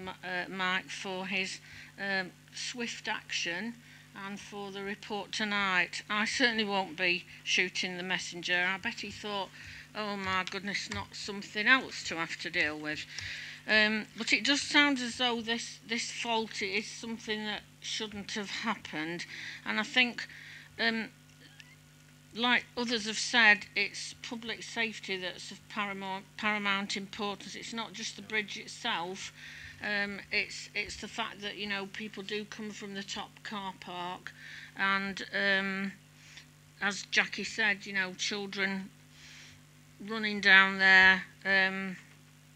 Speaker 21: Mike for his swift action and for the report tonight. I certainly won't be shooting the messenger. I bet he thought, oh my goodness, not something else to have to deal with. But it does sound as though this fault is something that shouldn't have happened. And I think, like others have said, it's public safety that's of paramount importance. It's not just the bridge itself. It's the fact that, you know, people do come from the top car park, and as Jackie said, you know, children running down there,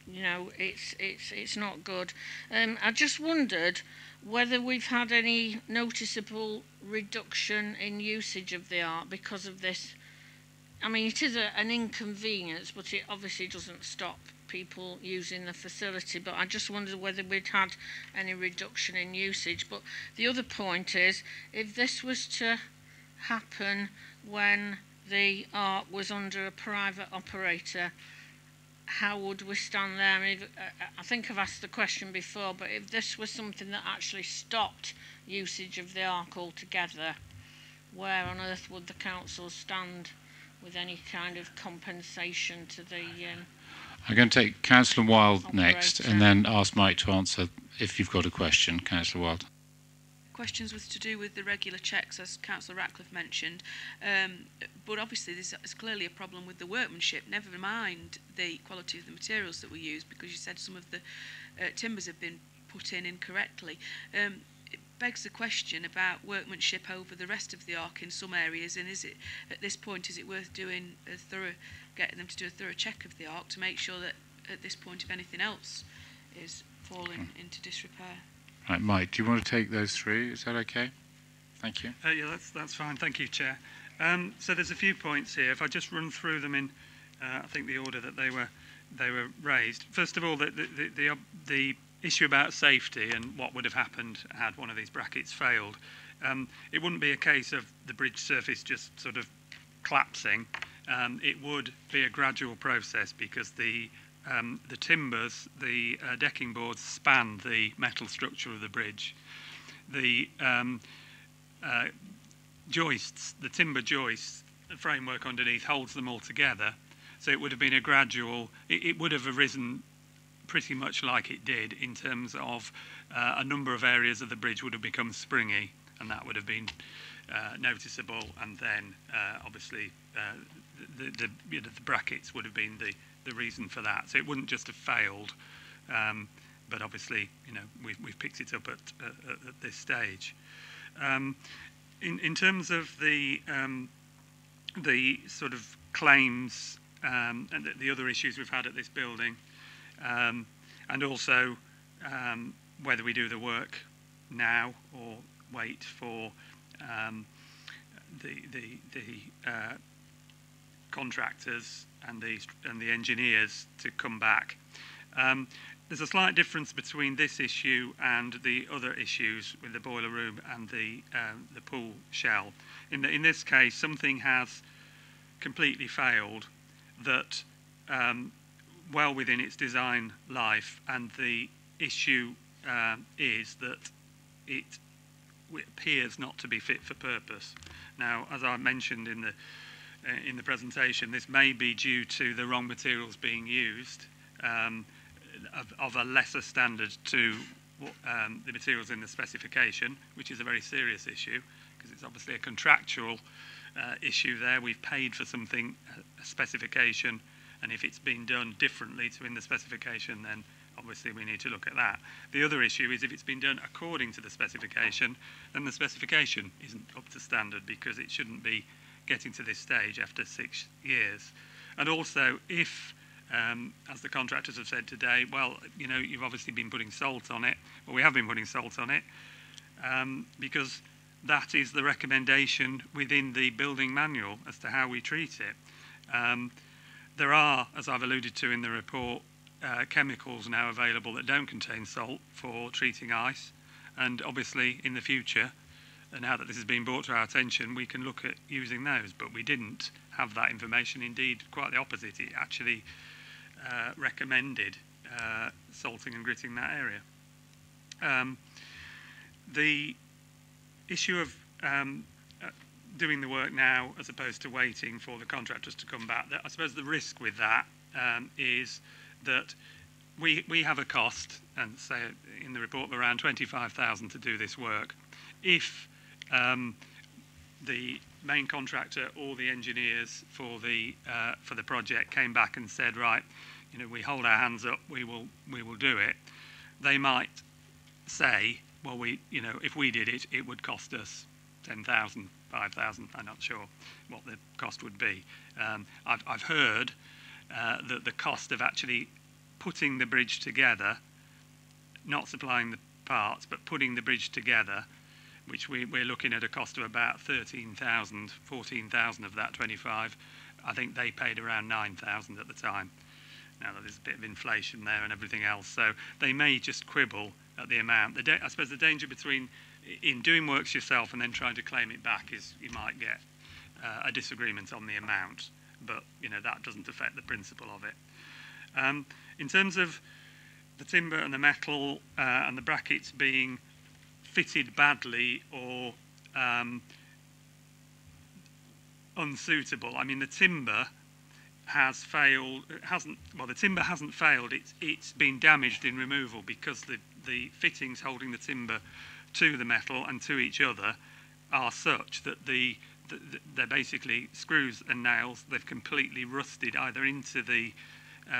Speaker 21: you know, it's not good. I just wondered whether we've had any noticeable reduction in usage of the Ark because of this. I mean, it is an inconvenience, but it obviously doesn't stop people using the facility. But I just wondered whether we'd had any reduction in usage. But the other point is, if this was to happen when the Ark was under a private operator, how would we stand there? I mean, I think I've asked the question before, but if this was something that actually stopped usage of the Ark altogether, where on earth would the council stand with any kind of compensation to the
Speaker 1: I'm going to take Councillor Wilde
Speaker 21: operator?
Speaker 1: next, and then ask Mike to answer if you've got a question. Councillor Wilde.
Speaker 4: Questions was to do with the regular checks, as Councillor Ratcliffe mentioned, but obviously there's clearly a problem with the workmanship, never mind the quality of the materials that we use, because you said some of the timbers have been put in incorrectly. It begs the question about workmanship over the rest of the Ark in some areas, and is it, at this point, is it worth doing a thorough, getting them to do a thorough check of the Ark to make sure that at this point, if anything else is falling into disrepair?
Speaker 1: Right, Mike, do you want to take those three? Is that okay? Thank you.
Speaker 2: Yeah, that's fine. Thank you, Chair. So there's a few points here. If I just run through them in, I think the order that they were raised. First of all, the issue about safety and what would have happened had one of these brackets failed. It wouldn't be a case of the bridge surface just sort of collapsing. It would be a gradual process because the timbers, the decking boards span the metal structure of the bridge. The joists, the timber joists, the framework underneath holds them all together. So it would have been a gradual, it would have arisen pretty much like it did in terms of a number of areas of the bridge would have become springy, and that would have been noticeable, and then obviously the brackets would have been the reason for that. So it wouldn't just have failed, but obviously we've picked it up at this stage. In terms of the sort of claims and the other issues we've had at this building, and also whether we do the work now or wait for the contractors and the engineers to come back. There's a slight difference between this issue and the other issues with the boiler room and the pool shell. In this case, something has completely failed that well within its design life, and the issue is that it appears not to be fit for purpose. Now, as I mentioned in the presentation, this may be due to the wrong materials being used, of a lesser standard to the materials in the specification, which is a very serious issue, because it's obviously a contractual issue there. We've paid for something, a specification, and if it's been done differently to in the specification, then obviously we need to look at that. The other issue is if it's been done according to the specification, then the specification isn't up to standard, because it shouldn't be getting to this stage after 6 years. And also, if as the contractors have said today, well, you've obviously been putting salt on it. Well, we have been putting salt on it because that is the recommendation within the building manual as to how we treat it. There are, as I've alluded to in the report, chemicals now available that don't contain salt for treating ice, and obviously in the future, now that this has been brought to our attention, we can look at using those, but we didn't have that information. Indeed, quite the opposite. It actually recommended salting and gritting that area. The issue of doing the work now as opposed to waiting for the contractors to come back, I suppose the risk with that is that we have a cost, and say in the report, of around 25,000 to do this work. If the main contractor or the engineers for the project came back and said, right, we hold our hands up, we will do it, they might say, well, if we did it, it would cost us 10,000, 5,000. I'm not sure what the cost would be. I've heard that the cost of actually putting the bridge together, not supplying the parts, but putting the bridge together, which we're looking at a cost of about 13,000, 14,000 of that 25. I think they paid around 9,000 at the time. Now there's a bit of inflation there and everything else, so they may just quibble at the amount. I suppose the danger in doing works yourself and then trying to claim it back is you might get a disagreement on the amount, but that doesn't affect the principle of it. In terms of the timber and the metal and the brackets being fitted badly or unsuitable, I mean, the timber has failed. The timber hasn't failed. It's been damaged in removal because the fittings holding the timber to the metal and to each other are such that they're basically screws and nails. They've completely rusted either into the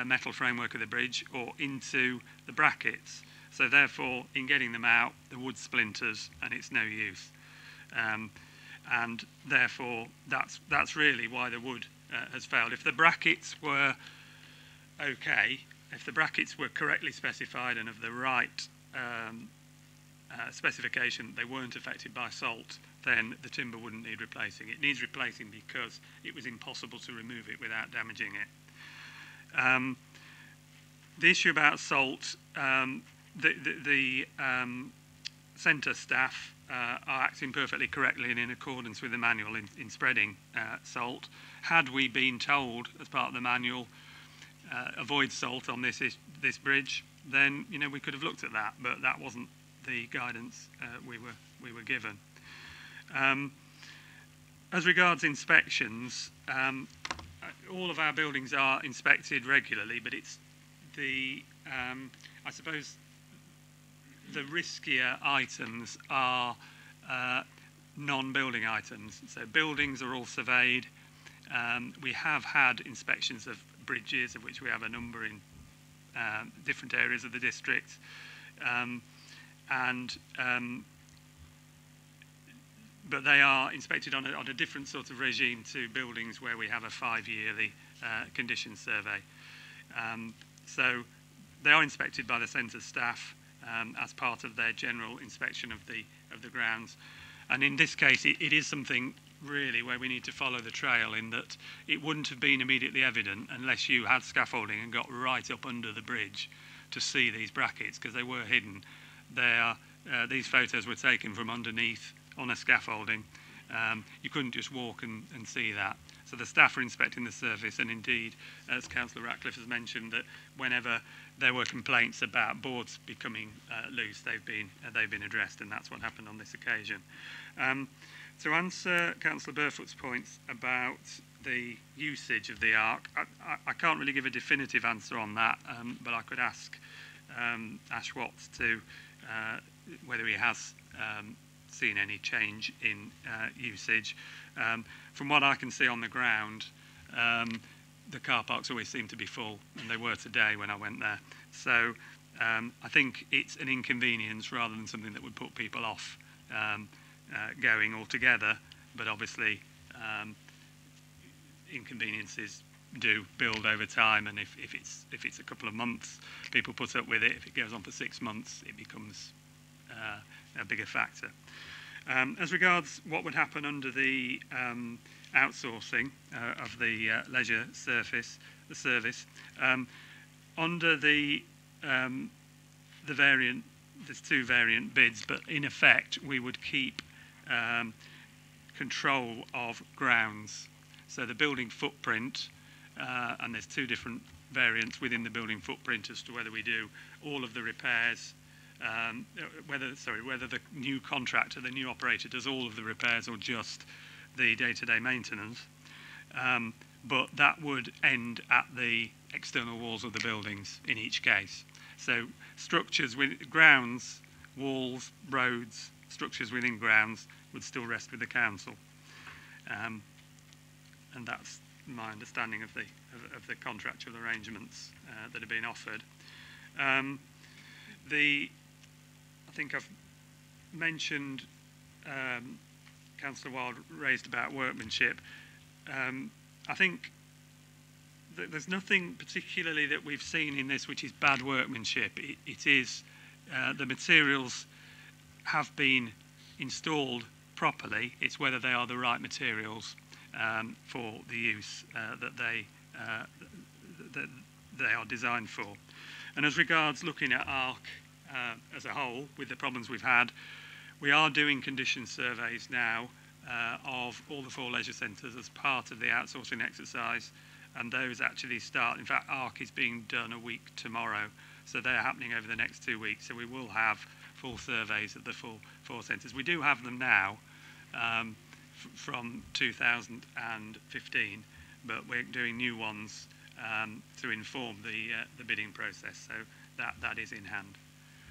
Speaker 2: metal framework of the bridge or into the brackets. So therefore, in getting them out, the wood splinters and it's no use. And therefore, that's really why the wood has failed. If the brackets were okay, if the brackets were correctly specified and of the right specification, they weren't affected by salt, then the timber wouldn't need replacing. It needs replacing because it was impossible to remove it without damaging it. The issue about salt, the centre staff are acting perfectly correctly and in accordance with the manual in spreading salt. Had we been told as part of the manual avoid salt on this bridge, then we could have looked at that, but that wasn't the guidance we were given. As regards inspections, all of our buildings are inspected regularly, but it's the, I suppose, the riskier items are non-building items. So buildings are all surveyed. We have had inspections of bridges, of which we have a number in different areas of the district. But they are inspected on a different sort of regime to buildings where we have a 5-yearly condition survey. So they are inspected by the centre staff as part of their general inspection of the grounds. And in this case, it is something really where we need to follow the trail, in that it wouldn't have been immediately evident unless you had scaffolding and got right up under the bridge to see these brackets, because they were hidden. These photos were taken from underneath on a scaffolding. You couldn't just walk and see that. So the staff are inspecting the surface, and indeed, as Councillor Ratcliffe has mentioned, that whenever there were complaints about boards becoming loose, they've been addressed, and that's what happened on this occasion. To answer Councillor Burfoot's points about the usage of the ARC, I can't really give a definitive answer on that, but I could ask Ash Watts to whether he has seen any change in usage. From what I can see on the ground, the car parks always seem to be full, and they were today when I went there. So I think it's an inconvenience rather than something that would put people off going altogether. But obviously, inconveniences do build over time, and if it's a couple of months, people put up with it. If it goes on for 6 months, it becomes a bigger factor. As regards what would happen under the outsourcing of the leisure service, under the variant, there's 2 variant bids, but in effect we would keep control of grounds. So the building footprint, and there's 2 different variants within the building footprint as to whether we do all of the repairs, whether the new contractor, the new operator, does all of the repairs or just the day-to-day maintenance. But that would end at the external walls of the buildings in each case. So structures with grounds, walls, roads, structures within grounds would still rest with the council. And that's my understanding of the contractual arrangements that are being offered. I think I've mentioned, Councillor Wilde raised about workmanship. I think that there's nothing particularly that we've seen in this which is bad workmanship. It is the materials have been installed properly. It's whether they are the right materials for the use that they are designed for. And as regards looking at ARC as a whole, with the problems we've had, we are doing condition surveys now of all the 4 leisure centres as part of the outsourcing exercise, and those actually start. In fact, ARC is being done a week tomorrow, so they're happening over the next 2 weeks. So we will have full surveys of the full 4 centres. We do have them now from 2015, but we're doing new ones to inform the bidding process. So that is in hand.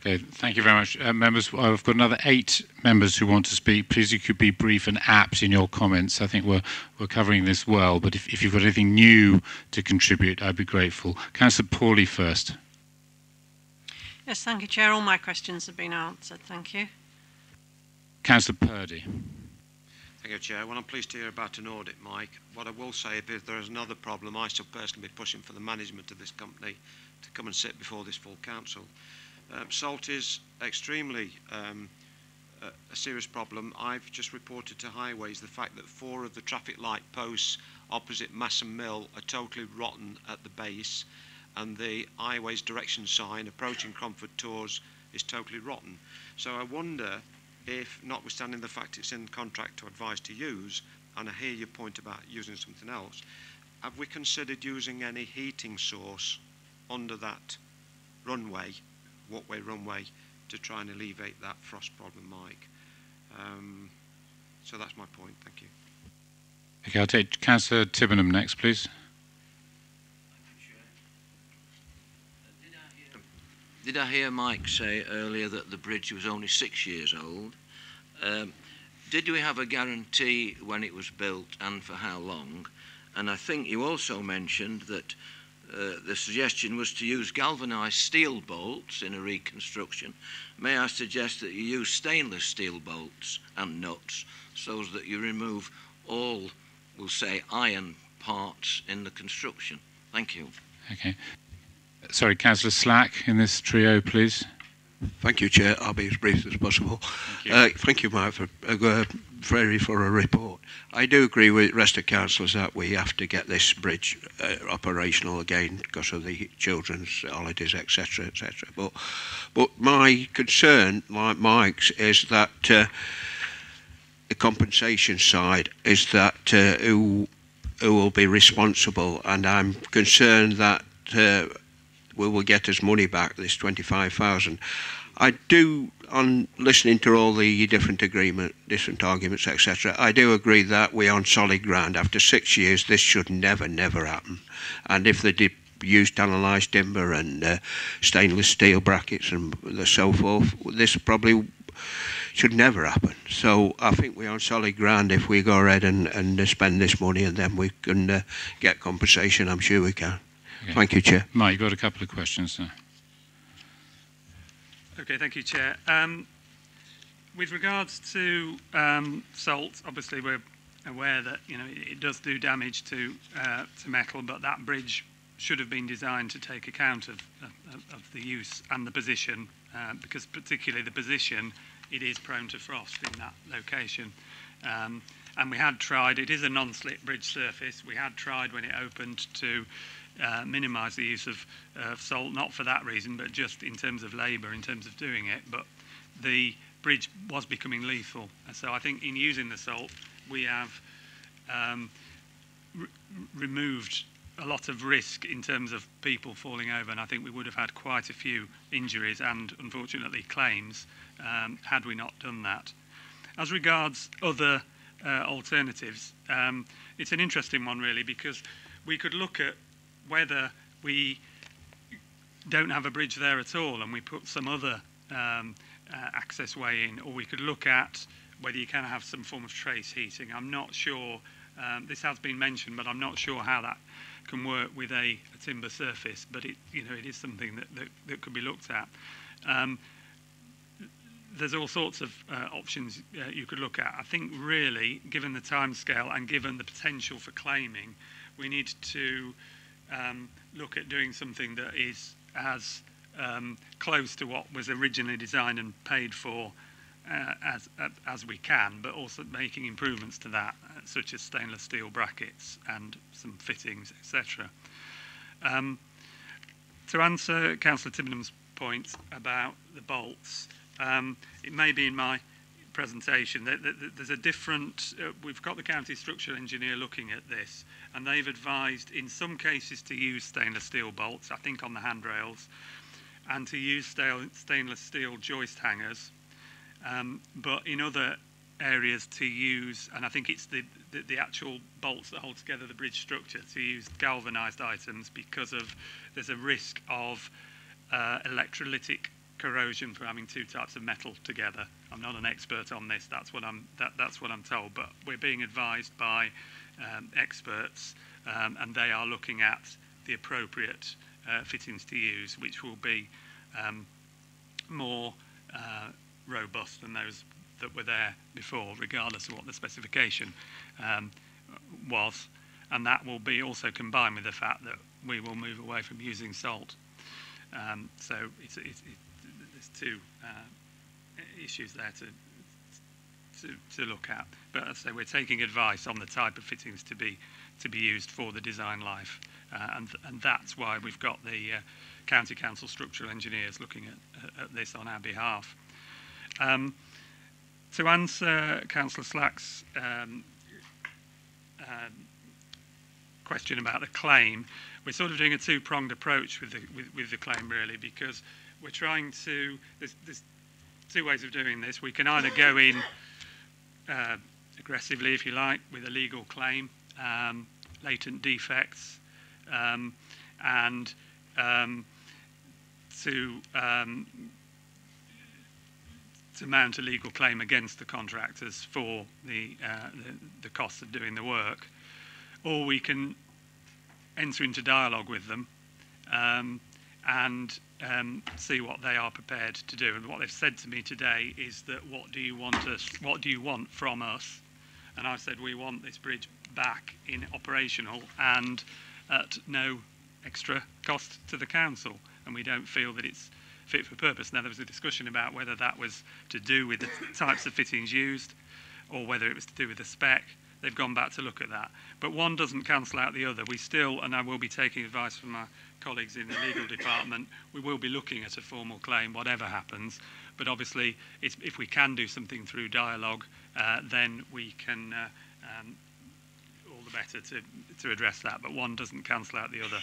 Speaker 1: Okay, thank you very much. Members, I've got another 8 members who want to speak. Please, you could be brief and apt in your comments. I think we're covering this well, but if you've got anything new to contribute, I'd be grateful. Councillor Pawley first.
Speaker 6: Yes, thank you, Chair. All my questions have been answered. Thank you.
Speaker 1: Councillor Purdy.
Speaker 19: Thank you, Chair. Well, I'm pleased to hear about an audit, Mike. What I will say, if there is another problem, I shall personally be pushing for the management of this company to come and sit before this full council. Salt is extremely a serious problem. I've just reported to Highways the fact that 4 of the traffic light posts opposite Massam Mill are totally rotten at the base, and the Highways direction sign approaching Cromford Tors is totally rotten. So I wonder if, notwithstanding the fact it's in the contract to advise to use, and I hear your point about using something else, have we considered using any heating source under that runway, walkway runway, to try and alleviate that frost problem, Mike? So that's my point. Thank you.
Speaker 1: Okay, I'll take Councillor Tibbenham next, please.
Speaker 5: Did I hear Mike say earlier that the bridge was only 6 years old? Did we have a guarantee when it was built and for how long? And I think you also mentioned that the suggestion was to use galvanised steel bolts in a reconstruction. May I suggest that you use stainless steel bolts and nuts so that you remove all, we'll say, iron parts in the construction? Thank you.
Speaker 1: Okay. Sorry, Councillor Slack in this trio, please.
Speaker 5: Thank you, Chair. I'll be as brief as possible. Thank you, Mike, for a very thorough report. I do agree with the rest of councillors that we have to get this bridge operational again because of the children's holidays, etc., etc. But my concern, like Mike's, is that the compensation side is that who will be responsible, and I'm concerned that we will get his money back, this 25,000. I do, on listening to all the different arguments, etc., I do agree that we're on solid ground. After 6 years, this should never happen. And if they did use tantalysed timber and stainless steel brackets and so forth, this probably should never happen. So I think we're on solid ground if we go ahead and spend this money, and then we can get compensation. I'm sure we can.
Speaker 1: Okay.
Speaker 5: Thank you, Chair.
Speaker 1: Mike, you've got a couple of questions, sir.
Speaker 2: Okay, thank you, Chair. With regards to salt, obviously we're aware that it does do damage to metal, but that bridge should have been designed to take account of the use and the position, because particularly the position, it is prone to frost in that location. And we had tried, it is a non-slip bridge surface, we had tried when it opened to minimise the use of salt, not for that reason, but just in terms of labour, in terms of doing it. But the bridge was becoming lethal. And so I think in using the salt, we have removed a lot of risk in terms of people falling over, and I think we would have had quite a few injuries and, unfortunately, claims had we not done that. As regards other alternatives, it's an interesting one, really, because we could look at whether we don't have a bridge there at all and we put some other access way in, or we could look at whether you can have some form of trace heating. I'm not sure, this has been mentioned, but I'm not sure how that can work with a timber surface, but it is something that could be looked at. There's all sorts of options you could look at. I think really, given the timescale and given the potential for claiming, we need to look at doing something that is as close to what was originally designed and paid for as we can, but also making improvements to that, such as stainless steel brackets and some fittings, etc. To answer Councillor Tibbenham's point about the bolts, it may be in my presentation that there's a different, we've got the county structural engineer looking at this, and they've advised in some cases to use stainless steel bolts, I think on the handrails, and to use stainless steel joist hangers, but in other areas to use, and I think it's the actual bolts that hold together the bridge structure, to use galvanised items because there's a risk of electrolytic corrosion for having two types of metal together. I'm not an expert on this. That's what I'm told. But we're being advised by experts, and they are looking at the appropriate fittings to use, which will be more robust than those that were there before, regardless of what the specification was. And that will be also combined with the fact that we will move away from using salt. So there's two issues there to look at. But as I say, we're taking advice on the type of fittings to be used for the design life, and that's why we've got the County Council structural engineers looking at this on our behalf. To answer Councillor Slack's question about the claim, we're sort of doing a two-pronged approach with the claim, really, because we're trying to, there's two ways of doing this. We can either go in aggressively, if you like, with a legal claim, latent defects, and to mount a legal claim against the contractors for the costs of doing the work, or we can enter into dialogue with them and see what they are prepared to do. And what they've said to me today is that what do you want from us? And I've said we want this bridge back in operational and at no extra cost to the council, and we don't feel that it's fit for purpose. Now, there was a discussion about whether that was to do with the types of fittings used or whether it was to do with the spec. They've gone back to look at that. But one doesn't cancel out the other. We still, and I will be taking advice from my colleagues in the legal department, we will be looking at a formal claim, whatever happens. But obviously, if we can do something through dialogue, then we can, all the better to address that. But one doesn't cancel out the other.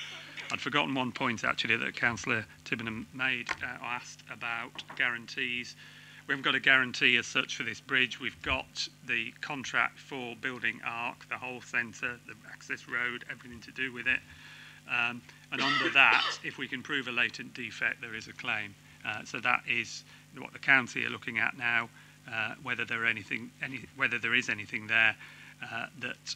Speaker 2: I'd forgotten one point, actually, that Councillor Tibbenham made or asked about guarantees. We haven't got a guarantee as such for this bridge. We've got the contract for building ARC, the whole centre, the access road, everything to do with it. And under that, if we can prove a latent defect, there is a claim. So that is what the county are looking at now, whether there is anything there that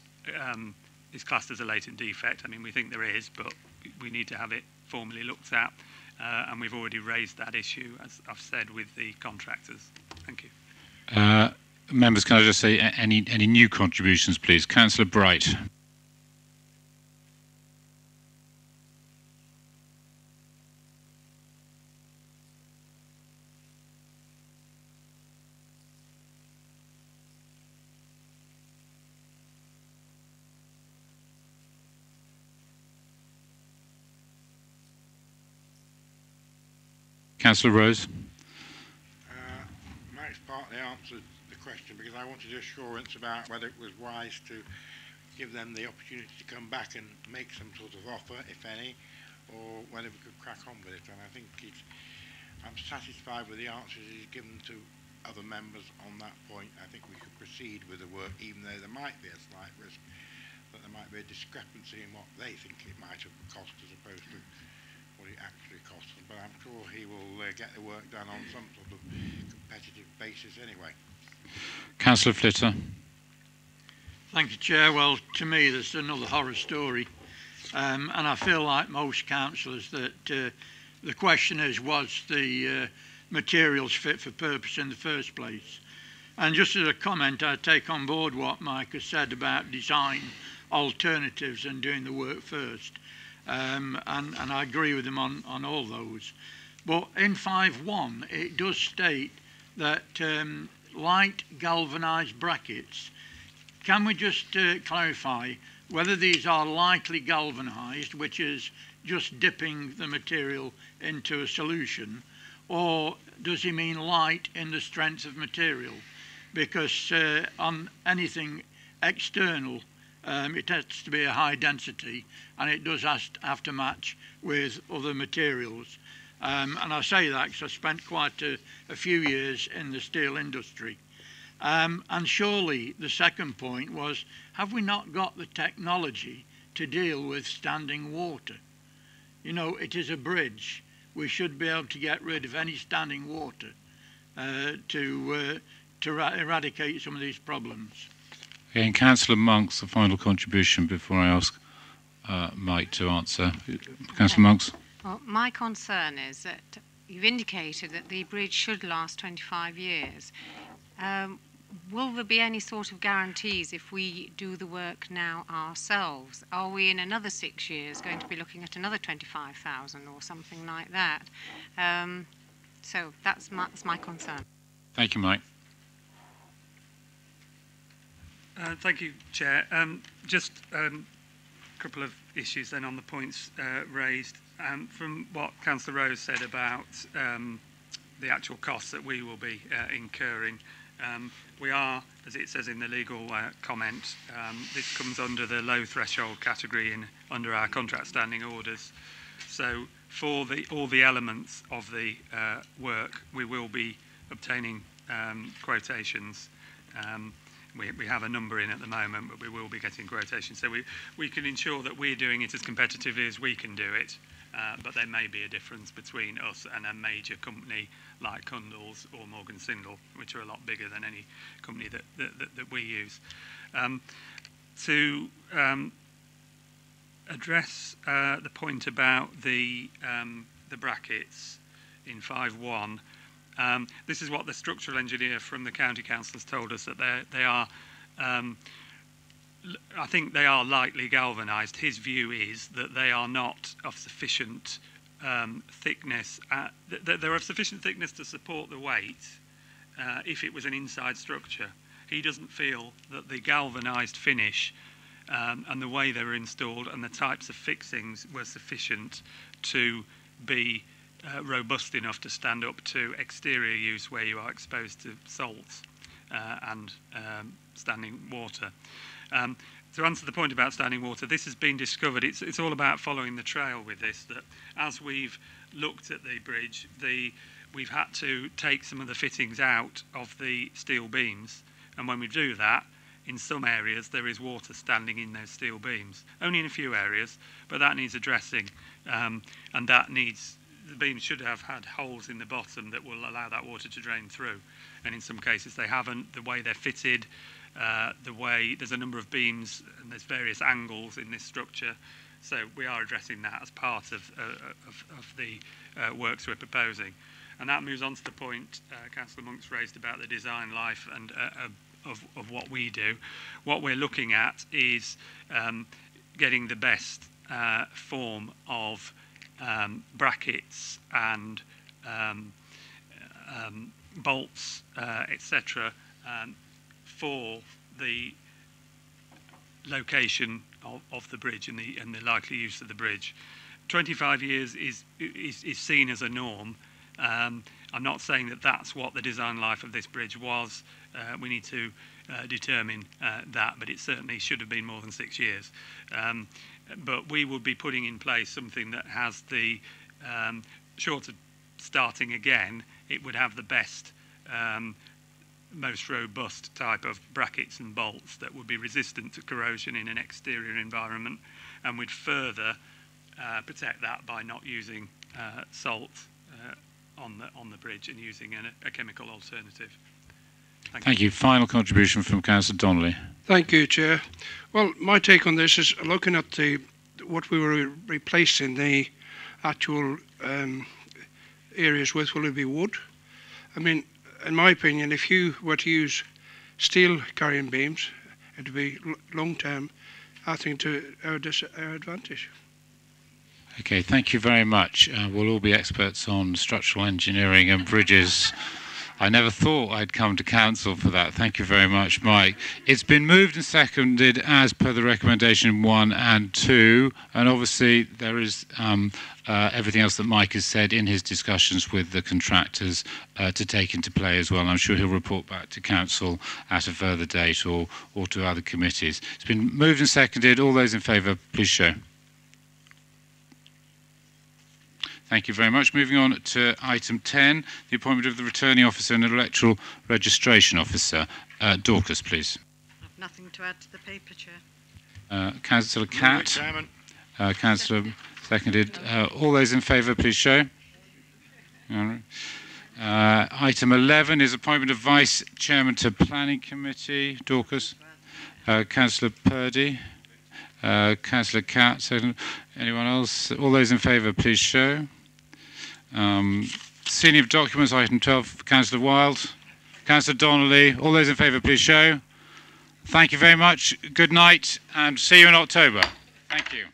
Speaker 2: is classed as a latent defect. I mean, we think there is, but we need to have it formally looked at, and we've already raised that issue, as I've said, with the contractors. Thank you.
Speaker 1: Members, can I just say any new contributions, please? Councillor Bright. Councillor Rose.
Speaker 15: Mike's partly answered the question because I wanted assurance about whether it was wise to give them the opportunity to come back and make some sort of offer, if any, or whether we could crack on with it. And I think I'm satisfied with the answers he's given to other members on that point. I think we could proceed with the work, even though there might be a slight risk that there might be a discrepancy in what they think it might have cost as opposed to what it actually costs them, but I'm sure he will get the work done on some sort of competitive basis anyway.
Speaker 1: Councillor Flitter.
Speaker 16: Thank you, Chair. Well, to me, there's another horror story, and I feel like most councillors that the question is, was the materials fit for purpose in the first place? And just as a comment, I take on board what Mike has said about design alternatives and doing the work first. And I agree with him on all those. But in 5.1, it does state that light galvanised brackets, can we just clarify whether these are lightly galvanised, which is just dipping the material into a solution, or does he mean light in the strength of material? Because on anything external, it has to be a high density, and it does have to match with other materials. And I say that because I spent quite a few years in the steel industry. And surely the second point was, have we not got the technology to deal with standing water? You know, it is a bridge. We should be able to get rid of any standing water to eradicate some of these problems.
Speaker 1: Okay, and Councillor Monks, the final contribution before I ask Mike to answer. Councillor Monks.
Speaker 11: Well, my concern is that you've indicated that the bridge should last 25 years. Will there be any sort of guarantees if we do the work now ourselves? Are we in another 6 years going to be looking at another 25,000 or something like that? So that's my concern.
Speaker 1: Thank you, Mike.
Speaker 2: Thank you, Chair. Just a couple of issues then on the points raised. From what Councillor Rose said about the actual costs that we will be incurring, we are, as it says in the legal comment, this comes under the low threshold category under our contract standing orders. So for all the elements of the work, we will be obtaining quotations. We have a number in at the moment, but we will be getting quotations. So we can ensure that we're doing it as competitively as we can do it. but there may be a difference between us and a major company like Cundall's or Morgan Sindall, which are a lot bigger than any company that we use. To address the point about the brackets in 5.1, this is what the structural engineer from the County Council has told us, that they are, I think they are lightly galvanised. His view is that they are not of sufficient thickness, that they're of sufficient thickness to support the weight if it was an inside structure. He doesn't feel that the galvanised finish and the way they were installed and the types of fixings were sufficient to be robust enough to stand up to exterior use where you are exposed to salts and standing water. To answer the point about standing water, this has been discovered. It's all about following the trail with this, that as we've looked at the bridge, we've had to take some of the fittings out of the steel beams, and when we do that, in some areas there is water standing in those steel beams. Only in a few areas, but that needs addressing, and that needs, the beams should have had holes in the bottom that will allow that water to drain through, and in some cases they haven't. The way they're fitted, the way there's a number of beams and there's various angles in this structure, so we are addressing that as part of the works we're proposing. And that moves on to the point Councillor Monk's raised about the design life and of what we do. What we're looking at is getting the best form of brackets and bolts, etc., for the location of the bridge and the likely use of the bridge. 25 years is seen as a norm. I'm not saying that that's what the design life of this bridge was. We need to determine that, but it certainly should have been more than 6 years. But we would be putting in place something that has the, short of starting again, it would have the best, most robust type of brackets and bolts that would be resistant to corrosion in an exterior environment, and would further protect that by not using salt on the bridge and using a chemical alternative.
Speaker 1: Thank you. Final contribution from Councillor Donnelly.
Speaker 7: Thank you, Chair. Well, my take on this is looking at what we were replacing the actual areas with will be wood. I mean, in my opinion, if you were to use steel carrying beams, it would be long term, I think, to our advantage.
Speaker 1: Okay, thank you very much. We'll all be experts on structural engineering and bridges. I never thought I'd come to council for that. Thank you very much, Mike. It's been moved and seconded as per the recommendation 1 and 2, and obviously there is everything else that Mike has said in his discussions with the contractors to take into play as well. I'm sure he'll report back to council at a further date or to other committees. It's been moved and seconded. All those in favour, please show. Thank you very much. Moving on to item 10, the appointment of the returning officer and electoral registration officer. Dorcas, please.
Speaker 18: I have nothing to add to the paper, Chair.
Speaker 1: Councillor Catt. Councillor seconded. All those in favour, please show. Item 11 is appointment of vice chairman to planning committee. Dorcas. Councillor Purdy. Councillor Catt. Second. Anyone else? All those in favour, please show. Senior documents, item 12, Councillor Wilde. Councillor Donnelly. All those in favour, please show. Thank you very much. Good night, and see you in October. Thank you.